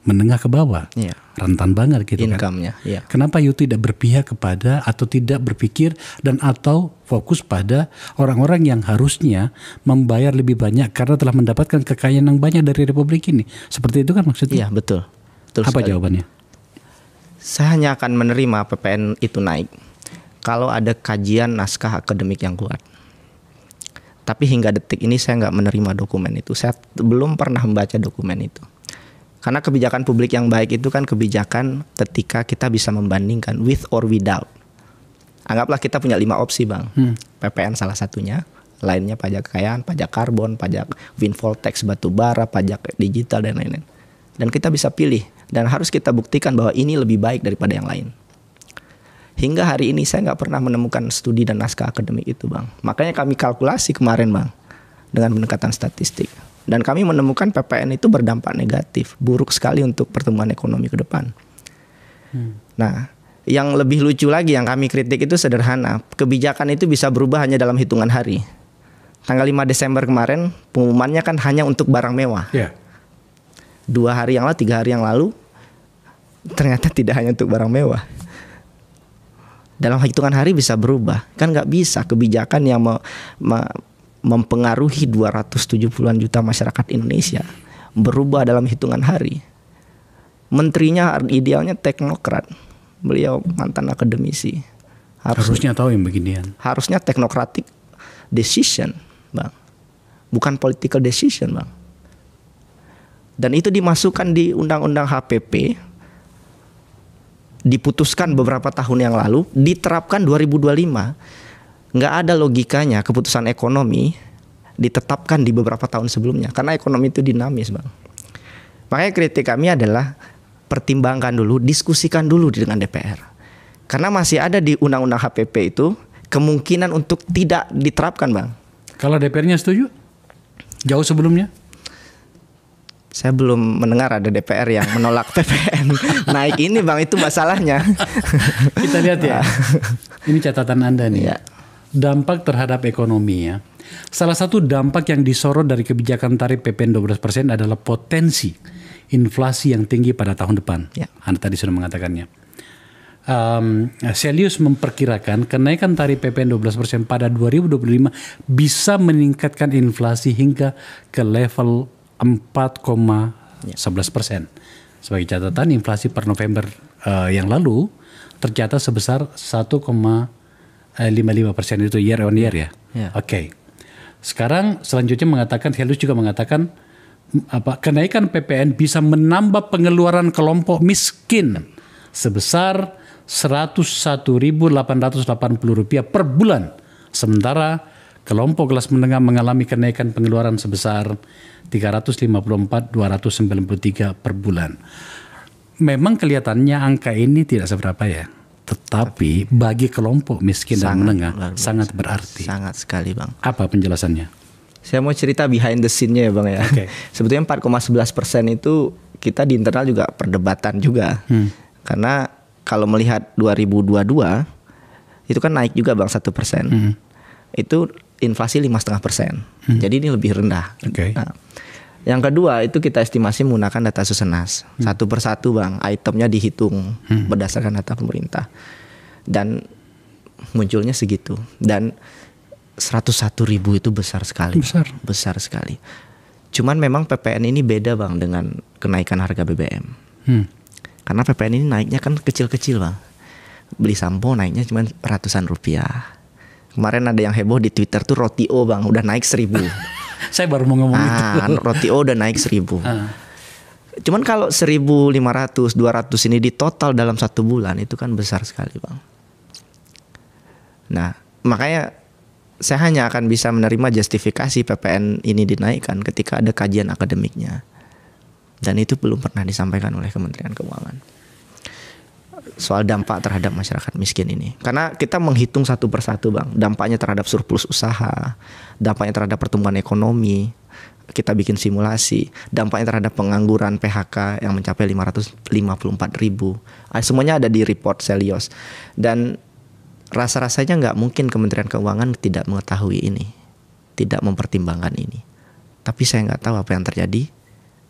Speaker 2: menengah ke bawah, rentan banget gitu
Speaker 1: income-nya,
Speaker 2: kan. Iya. Kenapa you tidak berpihak kepada atau tidak berpikir dan atau fokus pada orang-orang yang harusnya membayar lebih banyak karena telah mendapatkan kekayaan yang banyak dari Republik ini? Seperti itu kan maksudnya?
Speaker 1: Iya, betul.
Speaker 2: Apa sekali jawabannya?
Speaker 1: Saya hanya akan menerima PPN itu naik kalau ada kajian naskah akademik yang kuat. Tapi hingga detik ini saya nggak menerima dokumen itu. Saya belum pernah membaca dokumen itu. Karena kebijakan publik yang baik itu kan kebijakan ketika kita bisa membandingkan with or without. Anggaplah kita punya 5 opsi bang. PPN salah satunya. Lainnya pajak kekayaan, pajak karbon, pajak windfall tax batu bara, pajak digital dan lain-lain. Dan kita bisa pilih. Dan harus kita buktikan bahwa ini lebih baik daripada yang lain. Hingga hari ini saya nggak pernah menemukan studi dan naskah akademik itu bang. Makanya kami kalkulasi kemarin bang. Dengan pendekatan statistik. Dan kami menemukan PPN itu berdampak negatif, buruk sekali untuk pertumbuhan ekonomi ke depan. Nah, yang lebih lucu lagi yang kami kritik itu sederhana. Kebijakan itu bisa berubah hanya dalam hitungan hari. Tanggal 5 Desember kemarin, pengumumannya kan hanya untuk barang mewah. 2 hari yang lalu, 3 hari yang lalu, ternyata tidak hanya untuk barang mewah. Dalam hitungan hari bisa berubah. Kan nggak bisa kebijakan yang mempengaruhi 270-an juta masyarakat Indonesia berubah dalam hitungan hari. Menterinya idealnya teknokrat, beliau mantan akademisi.
Speaker 2: Harusnya tahu yang beginian.
Speaker 1: Harusnya technocratic decision, bang, bukan political decision, bang. Dan itu dimasukkan di Undang-Undang HPP, diputuskan beberapa tahun yang lalu, diterapkan 2025. Nggak ada logikanya keputusan ekonomi ditetapkan di beberapa tahun sebelumnya. Karena ekonomi itu dinamis bang. Makanya kritik kami adalah pertimbangkan dulu, diskusikan dulu dengan DPR. Karena masih ada di Undang-Undang HPP itu kemungkinan untuk tidak diterapkan bang.
Speaker 2: Kalau DPR-nya setuju? Jauh sebelumnya?
Speaker 1: Saya belum mendengar ada DPR yang menolak PPN naik ini bang, itu masalahnya.
Speaker 2: Kita lihat ya. Ini catatan Anda nih. Ya. Dampak terhadap ekonomi ya. Salah satu dampak yang disorot dari kebijakan tarif PPN 12% adalah potensi inflasi yang tinggi pada tahun depan. Ya. Anda tadi sudah mengatakannya. Selius memperkirakan kenaikan tarif PPN 12% pada 2025 bisa meningkatkan inflasi hingga ke level 4,11%. Sebagai catatan, inflasi per November yang lalu tercatat sebesar 1,55% itu year on year ya. Oke. Sekarang selanjutnya mengatakan, Selius juga mengatakan kenaikan PPN bisa menambah pengeluaran kelompok miskin sebesar Rp101.880 per bulan. Sementara kelompok kelas menengah mengalami kenaikan pengeluaran sebesar Rp354.293 per bulan. Memang kelihatannya angka ini tidak seberapa ya. Tetapi bagi kelompok miskin dan menengah sangat berarti.
Speaker 1: Sangat sekali bang.
Speaker 2: Apa penjelasannya?
Speaker 1: Saya mau cerita behind the scene-nya ya bang ya. Okay. Sebetulnya 4,11% itu kita di internal juga perdebatan juga. Karena kalau melihat 2022 itu kan naik juga bang 1%. Itu inflasi 5,5%. Jadi ini lebih rendah.
Speaker 2: Okay.
Speaker 1: Nah, yang kedua itu kita estimasi menggunakan data Susenas. Satu persatu bang, itemnya dihitung berdasarkan data pemerintah. Dan munculnya segitu. Dan 101.000 itu besar sekali. Besar sekali. Cuman memang PPN ini beda bang dengan kenaikan harga BBM. Karena PPN ini naiknya kan kecil-kecil bang. Beli sampo naiknya cuma ratusan rupiah. Kemarin ada yang heboh di Twitter tuh Rotio bang, udah naik 1.000.
Speaker 2: Saya baru mau ngomong itu.
Speaker 1: Rotio udah naik 1.000. Cuman kalau 1.500, 200 ini di total dalam 1 bulan itu kan besar sekali bang. Nah makanya saya hanya akan bisa menerima justifikasi PPN ini dinaikkan ketika ada kajian akademiknya. Dan itu belum pernah disampaikan oleh Kementerian Keuangan. Soal dampak terhadap masyarakat miskin ini. Karena kita menghitung satu persatu Bang. Dampaknya terhadap surplus usaha, dampaknya terhadap pertumbuhan ekonomi. Kita bikin simulasi. Dampaknya terhadap pengangguran PHK yang mencapai 554.000. Semuanya ada di report Selios. Dan rasa-rasanya nggak mungkin Kementerian Keuangan tidak mengetahui ini. Tidak mempertimbangkan ini. Tapi saya nggak tahu apa yang terjadi.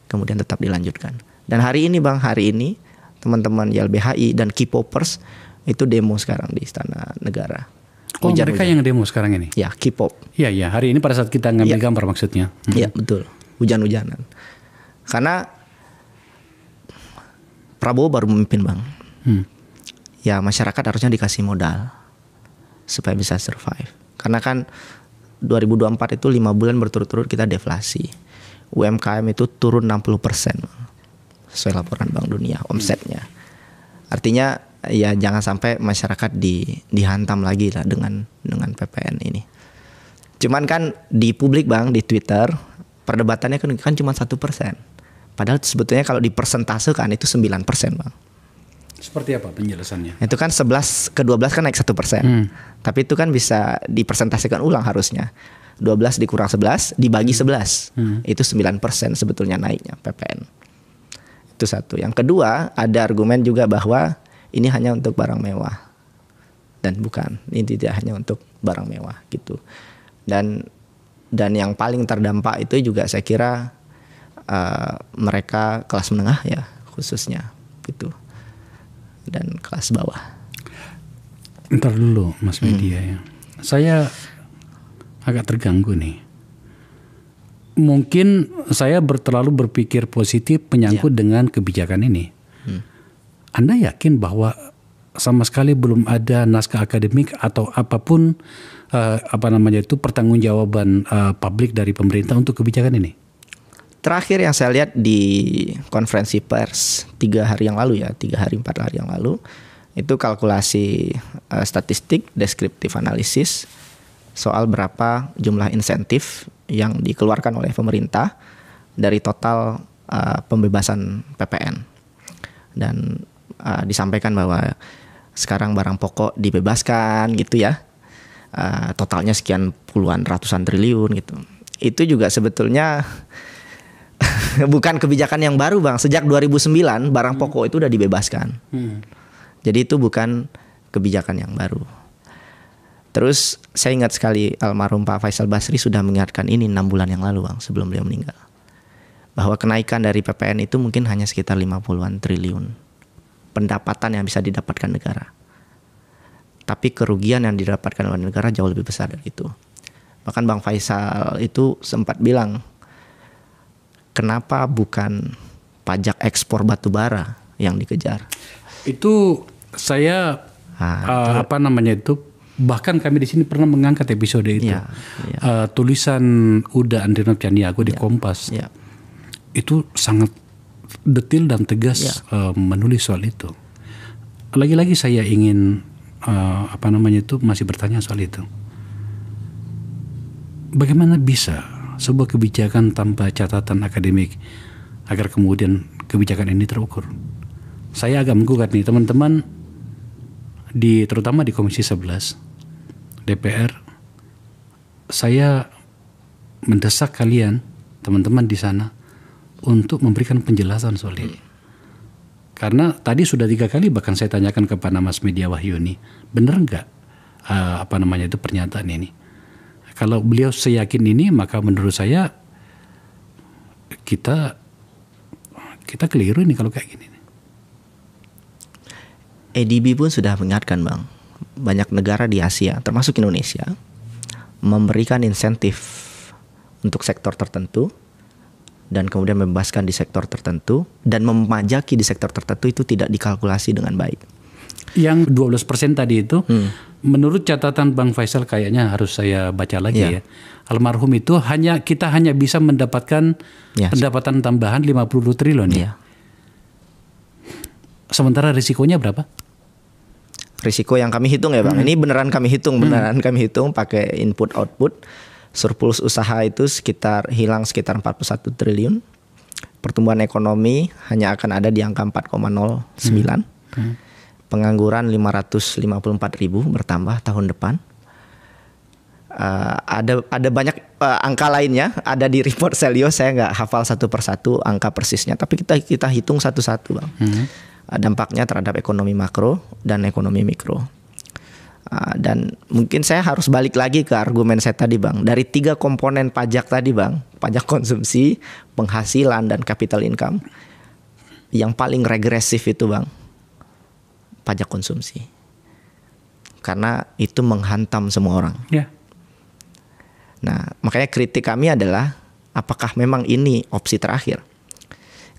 Speaker 1: Kemudian tetap dilanjutkan. Dan hari ini Bang, hari ini teman-teman YLBHI dan K-popers itu demo sekarang di Istana Negara.
Speaker 2: Oh, mereka yang demo sekarang ini?
Speaker 1: Ya, K-pop.
Speaker 2: Iya, hari ini pada saat kita ngambil gambar maksudnya.
Speaker 1: Iya, betul. Hujan-hujanan. Karena Prabowo baru memimpin Bang. Ya, masyarakat harusnya dikasih modal supaya bisa survive. Karena kan 2024 itu 5 bulan berturut-turut kita deflasi. UMKM itu turun 60%. Sesuai laporan Bank Dunia omsetnya. Artinya ya jangan sampai masyarakat dihantam lagi lah dengan PPN ini. Cuman kan di publik Bang, di Twitter perdebatannya kan cuma 1%. Padahal sebetulnya kalau dipersentasekan itu 9% Bang.
Speaker 2: Seperti apa penjelasannya?
Speaker 1: Itu kan 11 ke 12 kan naik 1%. Tapi itu kan bisa dipersentasekan ulang harusnya. 12 dikurang 11 dibagi 11. Itu 9% sebetulnya naiknya PPN. Itu satu. Yang kedua, ada argumen juga bahwa ini hanya untuk barang mewah. Dan bukan, ini tidak hanya untuk barang mewah gitu. Dan yang paling terdampak itu juga saya kira mereka kelas menengah ya khususnya gitu. Dan kelas bawah.
Speaker 2: Ntar dulu Mas Media ya. Saya agak terganggu nih. Mungkin saya terlalu berpikir positif menyangkut dengan kebijakan ini. Anda yakin bahwa sama sekali belum ada naskah akademik atau apapun pertanggungjawaban publik dari pemerintah untuk kebijakan ini?
Speaker 1: Terakhir yang saya lihat di konferensi pers 3 hari yang lalu ya, 4 hari yang lalu, itu kalkulasi statistik, deskriptif analisis soal berapa jumlah insentif yang dikeluarkan oleh pemerintah dari total pembebasan PPN. Dan disampaikan bahwa sekarang barang pokok dibebaskan gitu ya. Totalnya sekian puluhan ratusan triliun gitu. Itu juga sebetulnya bukan kebijakan yang baru Bang. Sejak 2009 barang pokok itu udah dibebaskan. Jadi itu bukan kebijakan yang baru. Terus saya ingat sekali almarhum Pak Faisal Basri sudah mengingatkan ini 6 bulan yang lalu Bang, sebelum beliau meninggal. Bahwa kenaikan dari PPN itu mungkin hanya sekitar 50-an triliun pendapatan yang bisa didapatkan negara. Tapi kerugian yang didapatkan oleh negara jauh lebih besar dari itu. Bahkan Bang Faisal itu sempat bilang, kenapa bukan pajak ekspor batu bara yang dikejar?
Speaker 2: Itu saya bahkan kami di sini pernah mengangkat episode itu. Tulisan Uda Andrinov Caniago di Kompas. Itu sangat detail dan tegas menulis soal itu. Lagi-lagi saya ingin masih bertanya soal itu. Bagaimana bisa sebuah kebijakan tanpa catatan akademik agar kemudian kebijakan ini terukur? Saya agak menggugat nih teman-teman terutama di Komisi 11 DPR. Saya mendesak kalian teman-teman di sana untuk memberikan penjelasan soal ini. Karena tadi sudah 3 kali bahkan saya tanyakan kepada Mas Media Wahyuni, benar nggak pernyataan ini? Kalau beliau seyakin ini, maka menurut saya kita keliru ini kalau kayak gini.
Speaker 1: ADB pun sudah mengingatkan Bang, banyak negara di Asia termasuk Indonesia memberikan insentif untuk sektor tertentu dan kemudian membebaskan di sektor tertentu, dan memajaki di sektor tertentu itu tidak dikalkulasi dengan baik.
Speaker 2: Yang 12% tadi itu menurut catatan Bang Faisal kayaknya harus saya baca lagi ya. Almarhum itu kita hanya bisa mendapatkan pendapatan tambahan 50 triliun ya. Sementara risikonya berapa?
Speaker 1: risiko yang kami hitung ya Bang. Ini beneran kami hitung, pakai input output. Surplus usaha itu hilang sekitar 41 triliun. Pertumbuhan ekonomi hanya akan ada di angka 4,09. Pengangguran 554 ribu bertambah tahun depan. Ada banyak angka lainnya ada di report Selyo, saya nggak hafal satu persatu angka persisnya, tapi kita hitung satu-satu Bang. Dampaknya terhadap ekonomi makro dan ekonomi mikro. Dan mungkin saya harus balik lagi ke argumen saya tadi Bang. Dari 3 komponen pajak tadi Bang, pajak konsumsi, penghasilan, dan capital income, yang paling regresif itu Bang, pajak konsumsi. Karena itu menghantam semua orang.
Speaker 2: Yeah.
Speaker 1: Nah, makanya kritik kami adalah apakah memang ini opsi terakhir?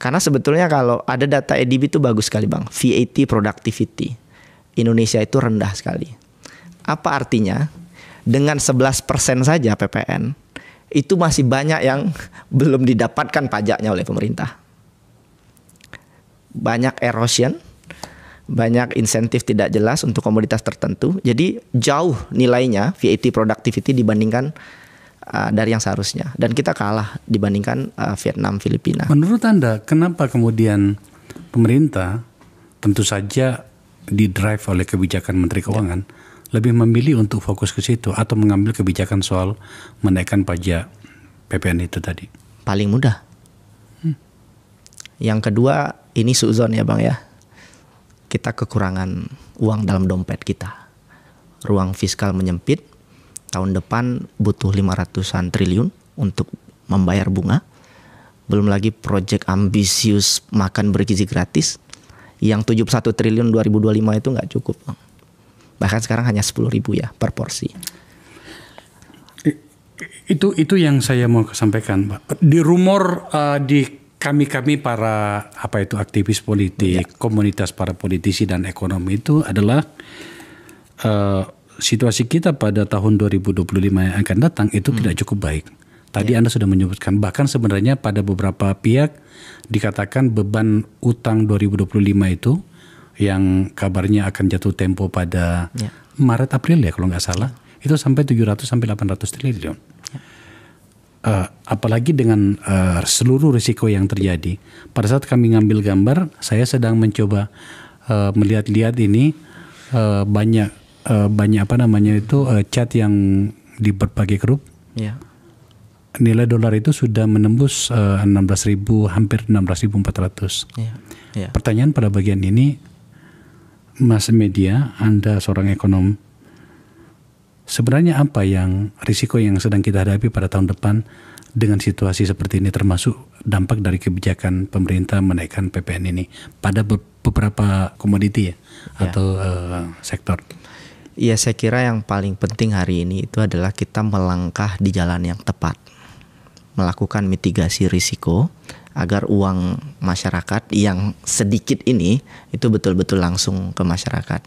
Speaker 1: Karena sebetulnya kalau ada data EDB itu bagus sekali Bang. VAT productivity Indonesia itu rendah sekali. Apa artinya? Dengan 11% saja PPN itu masih banyak yang belum didapatkan pajaknya oleh pemerintah. Banyak erosion, banyak insentif tidak jelas untuk komoditas tertentu. Jadi jauh nilainya VAT productivity dibandingkan dari yang seharusnya. Dan kita kalah dibandingkan Vietnam, Filipina.
Speaker 2: Menurut Anda, kenapa kemudian pemerintah tentu saja didrive oleh kebijakan Menteri Keuangan lebih memilih untuk fokus ke situ atau mengambil kebijakan soal menaikkan pajak PPN itu tadi?
Speaker 1: Paling mudah. Yang kedua, ini suzon ya Bang ya. Kita kekurangan uang dalam dompet kita. Ruang fiskal menyempit. Tahun depan butuh 500-an triliun untuk membayar bunga. Belum lagi proyek ambisius makan bergizi gratis. Yang 71 triliun 2025 itu nggak cukup Bang. Bahkan sekarang hanya 10.000 ya per porsi.
Speaker 2: Itu yang saya mau sampaikan Pak. Di rumor di kami para aktivis politik, komunitas para politisi dan ekonomi itu adalah situasi kita pada tahun 2025 yang akan datang itu tidak cukup baik. Tadi Anda sudah menyebutkan, bahkan sebenarnya pada beberapa pihak dikatakan beban utang 2025 itu yang kabarnya akan jatuh tempo pada Maret April ya kalau nggak salah, itu sampai 700 sampai 800 triliun. Apalagi dengan seluruh risiko yang terjadi. Pada saat kami ngambil gambar, saya sedang mencoba melihat-lihat ini banyak chat yang di berbagai grup. Nilai dolar itu sudah menembus 16.000, hampir 16.400. Pertanyaan pada bagian ini, Mas Media, Anda seorang ekonom, sebenarnya apa yang risiko yang sedang kita hadapi pada tahun depan dengan situasi seperti ini, termasuk dampak dari kebijakan pemerintah menaikkan PPN ini pada beberapa komoditi atau sektor?
Speaker 1: Iya, saya kira yang paling penting hari ini itu adalah kita melangkah di jalan yang tepat, melakukan mitigasi risiko agar uang masyarakat yang sedikit ini itu betul-betul langsung ke masyarakat.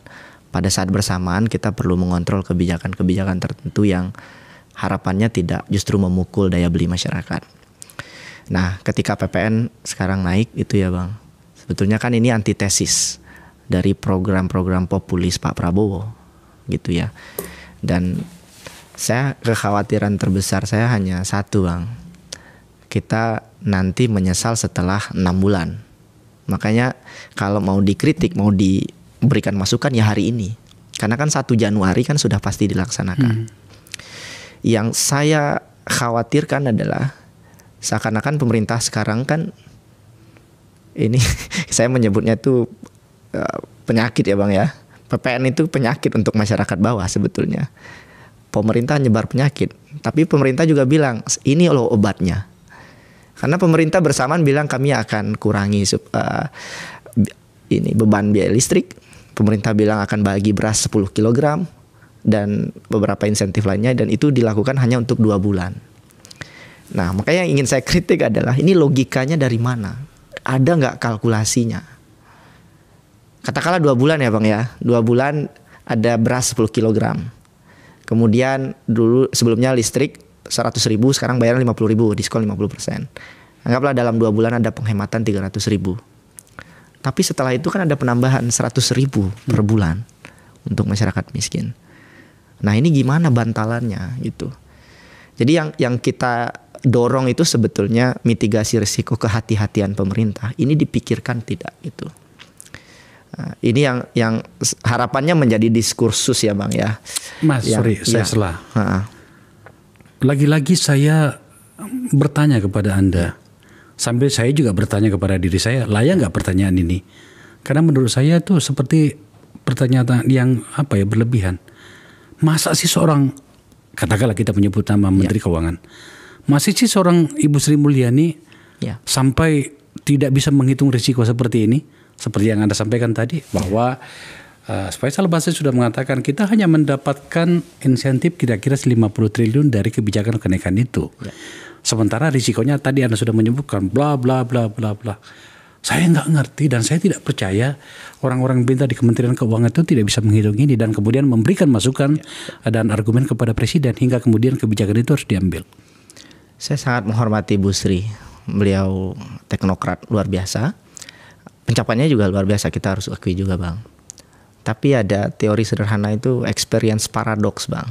Speaker 1: Pada saat bersamaan kita perlu mengontrol kebijakan-kebijakan tertentu yang harapannya tidak justru memukul daya beli masyarakat. Nah, ketika PPN sekarang naik itu ya Bang, sebetulnya kan ini antitesis dari program-program populis Pak Prabowo gitu ya. Dan kekhawatiran terbesar saya hanya satu Bang, kita nanti menyesal setelah 6 bulan. Makanya kalau mau dikritik, mau diberikan masukan ya hari ini. Karena kan 1 Januari kan sudah pasti dilaksanakan. Yang saya khawatirkan adalah seakan-akan pemerintah sekarang kan ini saya menyebutnya itu penyakit ya Bang ya. PPN itu penyakit untuk masyarakat bawah sebetulnya. Pemerintah nyebar penyakit, tapi pemerintah juga bilang ini loh obatnya. Karena pemerintah bersamaan bilang kami akan kurangi beban biaya listrik. Pemerintah bilang akan bagi beras 10 kg dan beberapa insentif lainnya, dan itu dilakukan hanya untuk 2 bulan. Nah, makanya yang ingin saya kritik adalah ini logikanya dari mana? Ada nggak kalkulasinya? Katakanlah 2 bulan ya Bang ya. 2 bulan ada beras 10 kg. Kemudian dulu sebelumnya listrik 100.000, sekarang bayar 50.000, diskon 50%. Anggaplah dalam 2 bulan ada penghematan 300.000. Tapi setelah itu kan ada penambahan 100.000 per bulan untuk masyarakat miskin. Nah ini gimana bantalannya gitu. Jadi yang kita dorong itu sebetulnya mitigasi risiko kehati-hatian pemerintah. Ini dipikirkan tidak gitu. Nah, ini yang harapannya menjadi diskursus ya Bang ya.
Speaker 2: Mas, sorry saya salah. Lagi-lagi saya bertanya kepada Anda. Sambil saya juga bertanya kepada diri saya, layak nggak pertanyaan ini? Karena menurut saya itu seperti pertanyaan yang berlebihan. Masa sih seorang, katakanlah kita menyebut nama Menteri Keuangan, masih sih seorang Ibu Sri Mulyani sampai tidak bisa menghitung risiko seperti ini? Seperti yang Anda sampaikan tadi, bahwa Faisal Basri sudah mengatakan kita hanya mendapatkan insentif kira-kira 50 triliun dari kebijakan kenaikan itu. Sementara risikonya tadi Anda sudah menyebutkan bla bla bla bla bla. Saya nggak ngerti dan saya tidak percaya orang-orang pintar di Kementerian Keuangan itu tidak bisa menghitung ini dan kemudian memberikan masukan dan argumen kepada Presiden hingga kemudian kebijakan itu harus diambil.
Speaker 1: Saya sangat menghormati Bu Sri. Beliau teknokrat luar biasa. Pencapaiannya juga luar biasa, kita harus akui juga Bang. Tapi ada teori sederhana itu experience paradox Bang.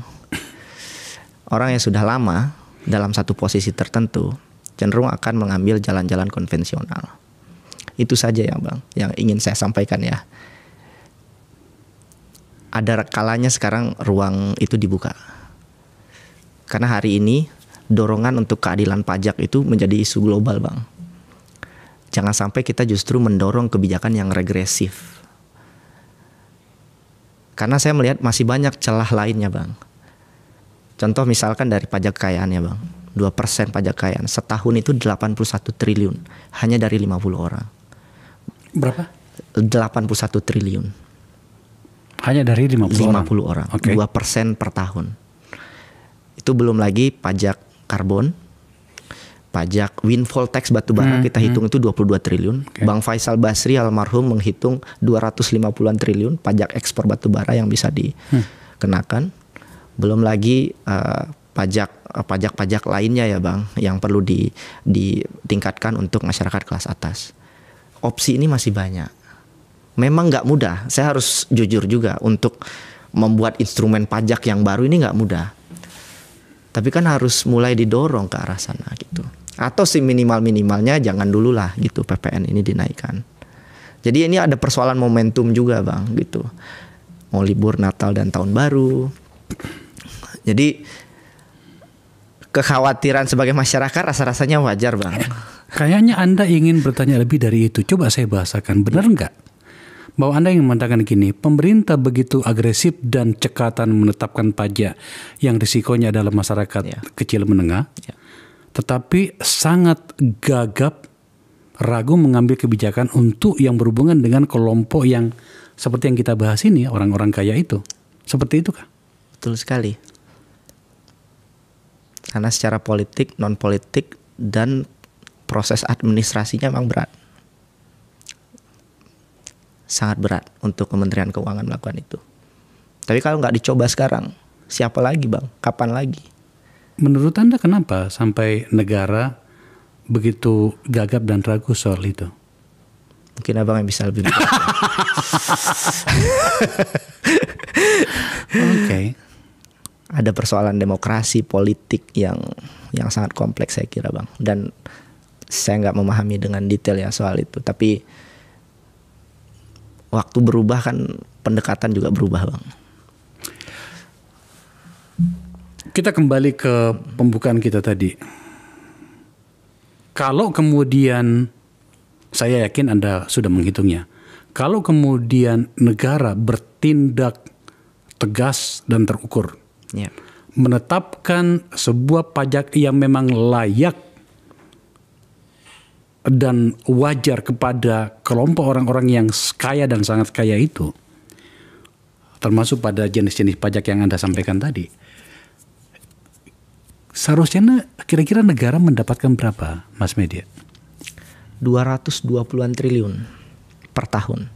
Speaker 1: Orang yang sudah lama dalam satu posisi tertentu cenderung akan mengambil jalan-jalan konvensional. Itu saja ya Bang yang ingin saya sampaikan ya. Ada kalanya sekarang ruang itu dibuka. Karena hari ini dorongan untuk keadilan pajak itu menjadi isu global Bang. Jangan sampai kita justru mendorong kebijakan yang regresif. Karena saya melihat masih banyak celah lainnya Bang. Contoh misalkan dari pajak kekayaan ya Bang. 2% pajak kekayaan. Setahun itu 81 triliun. Hanya dari 50 orang.
Speaker 2: Berapa?
Speaker 1: 81 triliun.
Speaker 2: Hanya dari 50
Speaker 1: orang. Okay. 2% per tahun. Itu belum lagi pajak karbon. Pajak windfall tax batubara kita hitung itu 22 triliun. Okay. Bang Faisal Basri almarhum menghitung 250-an triliun pajak ekspor batubara yang bisa dikenakan. Belum lagi pajak-pajak lainnya ya Bang yang perlu ditingkatkan untuk masyarakat kelas atas. Opsi ini masih banyak. Memang nggak mudah. Saya harus jujur juga untuk membuat instrumen pajak yang baru ini nggak mudah. Tapi kan harus mulai didorong ke arah sana gitu. Atau si minimal-minimalnya jangan dulu lah gitu PPN ini dinaikkan. Jadi ini ada persoalan momentum juga Bang gitu. Mau libur Natal dan Tahun Baru. Jadi kekhawatiran sebagai masyarakat rasa-rasanya wajar Bang.
Speaker 2: Kayaknya Anda ingin bertanya lebih dari itu. Coba saya bahasakan. Benar nggak? Bahwa Anda ingin mengatakan gini, pemerintah begitu agresif dan cekatan menetapkan pajak yang risikonya adalah masyarakat kecil menengah, tetapi sangat gagap, ragu mengambil kebijakan untuk yang berhubungan dengan kelompok yang seperti yang kita bahas ini, orang-orang kaya itu. Seperti itu kah?
Speaker 1: Betul sekali. Karena secara politik, non politik dan proses administrasinya memang berat. Sangat berat untuk Kementerian Keuangan melakukan itu. Tapi kalau nggak dicoba sekarang, siapa lagi Bang? Kapan lagi?
Speaker 2: Menurut Anda kenapa sampai negara begitu gagap dan ragu soal itu?
Speaker 1: Mungkin Abang yang bisa lebih bicara.
Speaker 2: Oke.
Speaker 1: Ada persoalan demokrasi politik yang sangat kompleks saya kira Bang. Dan saya nggak memahami dengan detail ya soal itu. Tapi waktu berubah kan pendekatan juga berubah Bang.
Speaker 2: Kita kembali ke pembukaan kita tadi. Kalau kemudian, saya yakin Anda sudah menghitungnya. Kalau kemudian negara bertindak tegas dan terukur, menetapkan sebuah pajak yang memang layak dan wajar kepada kelompok orang-orang yang kaya dan sangat kaya itu, termasuk pada jenis-jenis pajak yang Anda sampaikan tadi, seharusnya kira-kira negara mendapatkan berapa, Mas Media?
Speaker 1: 220-an triliun per tahun.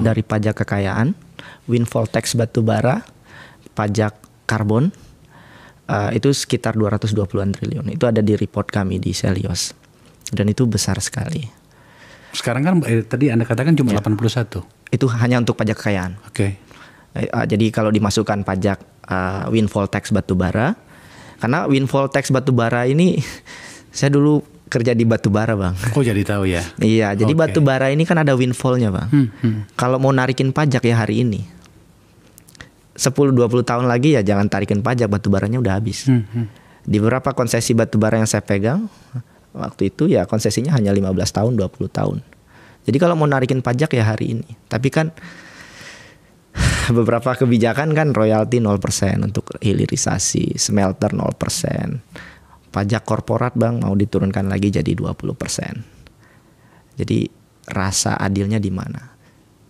Speaker 1: Dari pajak kekayaan, windfall tax batubara, pajak karbon, itu sekitar 220-an triliun. Itu ada di report kami di Selios. Dan itu besar sekali.
Speaker 2: Sekarang kan tadi Anda katakan cuma 81.
Speaker 1: Itu hanya untuk pajak kekayaan.
Speaker 2: Oke.
Speaker 1: Jadi kalau dimasukkan pajak windfall tax batubara, karena windfall tax batubara ini saya dulu kerja di batubara bang.
Speaker 2: Oh jadi tahu ya?
Speaker 1: Iya, jadi batubara ini kan ada windfallnya bang. Kalau mau narikin pajak ya hari ini, 10-20 tahun lagi ya jangan tarikin pajak, batubaranya udah habis. Di beberapa konsesi batubara yang saya pegang waktu itu ya konsesinya hanya 15 tahun, 20 tahun. Jadi kalau mau narikin pajak ya hari ini. Tapi kan beberapa kebijakan kan royalti 0% untuk hilirisasi, smelter 0%. Pajak korporat bang mau diturunkan lagi jadi 20%. Jadi rasa adilnya di mana?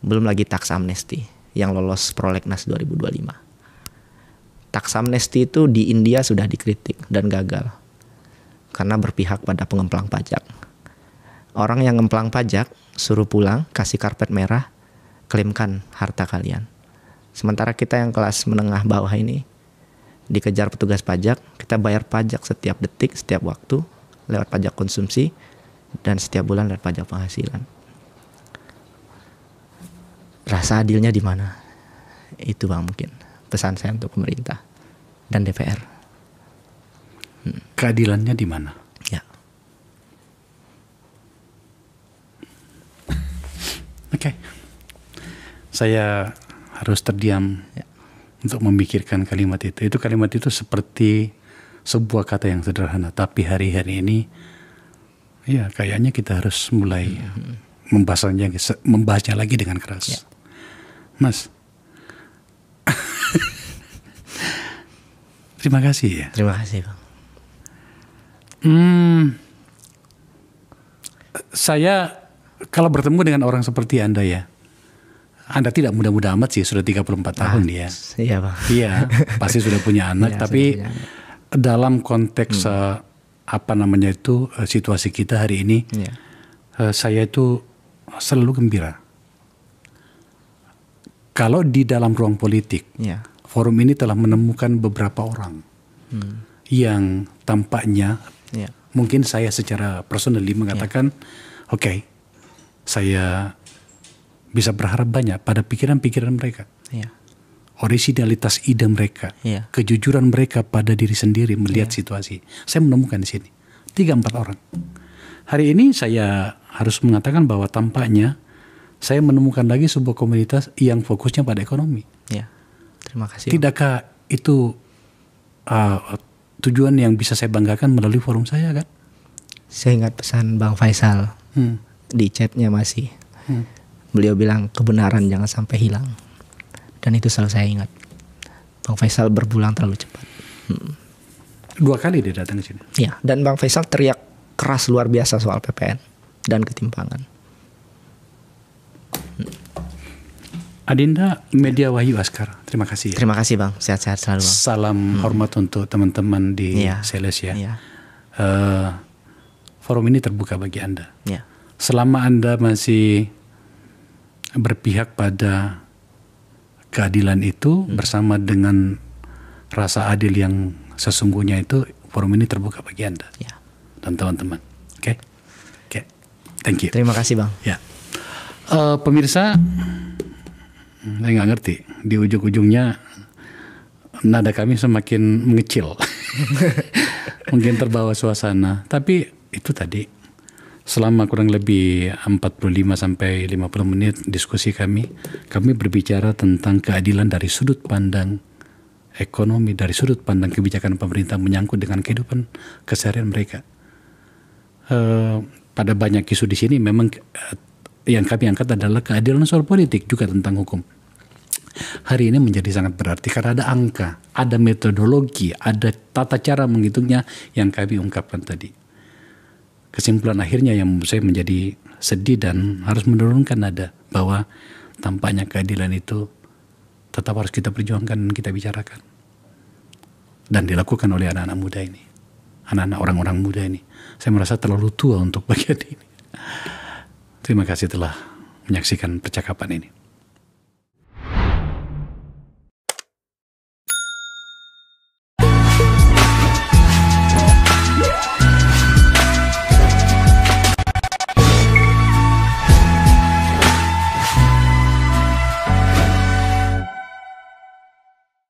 Speaker 1: Belum lagi tax amnesty yang lolos prolegnas 2025. Tax amnesty itu di India sudah dikritik dan gagal karena berpihak pada pengemplang pajak. Orang yang ngemplang pajak suruh pulang, kasih karpet merah, klaimkan harta kalian. Sementara kita yang kelas menengah bawah ini dikejar petugas pajak, kita bayar pajak setiap detik, setiap waktu lewat pajak konsumsi dan setiap bulan lewat pajak penghasilan. Rasa adilnya di mana? Itu bang mungkin pesan saya untuk pemerintah dan DPR.
Speaker 2: Keadilannya di mana?
Speaker 1: Ya.
Speaker 2: Oke. Saya harus terdiam untuk memikirkan kalimat itu. Itu kalimat itu seperti sebuah kata yang sederhana, tapi hari-hari ini ya kayaknya kita harus mulai membahasnya lagi dengan keras. Ya. Mas. Terima kasih ya.
Speaker 1: Terima kasih bang.
Speaker 2: Saya kalau bertemu dengan orang seperti Anda ya, Anda tidak muda-muda amat sih, sudah 34 tahun ya.
Speaker 1: Iya bang.
Speaker 2: Iya, pasti sudah punya anak. Ya, tapi dalam konteks situasi kita hari ini, saya itu selalu gembira. Kalau di dalam ruang politik, forum ini telah menemukan beberapa orang yang tampaknya mungkin saya secara personally mengatakan, oke, saya bisa berharap banyak pada pikiran-pikiran mereka, originalitas ide mereka, kejujuran mereka pada diri sendiri melihat situasi. Saya menemukan di sini 3-4 orang. Hari ini saya harus mengatakan bahwa tampaknya saya menemukan lagi sebuah komunitas yang fokusnya pada ekonomi.
Speaker 1: Ya, terima kasih.
Speaker 2: Tidakkah itu tujuan yang bisa saya banggakan melalui forum saya kan?
Speaker 1: Saya ingat pesan Bang Faisal di chatnya masih. Beliau bilang kebenaran jangan sampai hilang. Dan itu selalu saya ingat. Bang Faisal berpulang terlalu cepat.
Speaker 2: 2 kali dia datang ke sini.
Speaker 1: Ya, dan Bang Faisal teriak keras luar biasa soal PPN dan ketimpangan.
Speaker 2: Adinda Media Wahyu Askar, terima kasih ya.
Speaker 1: Terima kasih Bang, sehat-sehat selalu Bang.
Speaker 2: Salam hormat untuk teman-teman di Sales ya. Forum ini terbuka bagi Anda. Selama Anda masih berpihak pada keadilan itu bersama dengan rasa adil yang sesungguhnya itu, forum ini terbuka bagi Anda dan teman-teman. Oke. Thank you.
Speaker 1: Terima kasih Bang.
Speaker 2: Ya. Pemirsa, saya nggak ngerti di ujung-ujungnya nada kami semakin mengecil. Mungkin terbawa suasana, tapi itu tadi selama kurang lebih 45-50 menit diskusi kami berbicara tentang keadilan dari sudut pandang ekonomi, dari sudut pandang kebijakan pemerintah menyangkut dengan kehidupan keseharian mereka. Pada banyak isu di sini memang yang kami angkat adalah keadilan soal politik, juga tentang hukum. Hari ini menjadi sangat berarti karena ada angka, ada metodologi, ada tata cara menghitungnya yang kami ungkapkan tadi. Kesimpulan akhirnya yang menurut saya menjadi sedih dan harus menurunkan nada bahwa tampaknya keadilan itu tetap harus kita perjuangkan dan kita bicarakan. Dan dilakukan oleh anak-anak muda ini. Anak-anak orang-orang muda ini. Saya merasa terlalu tua untuk bagian ini. Terima kasih telah menyaksikan percakapan ini.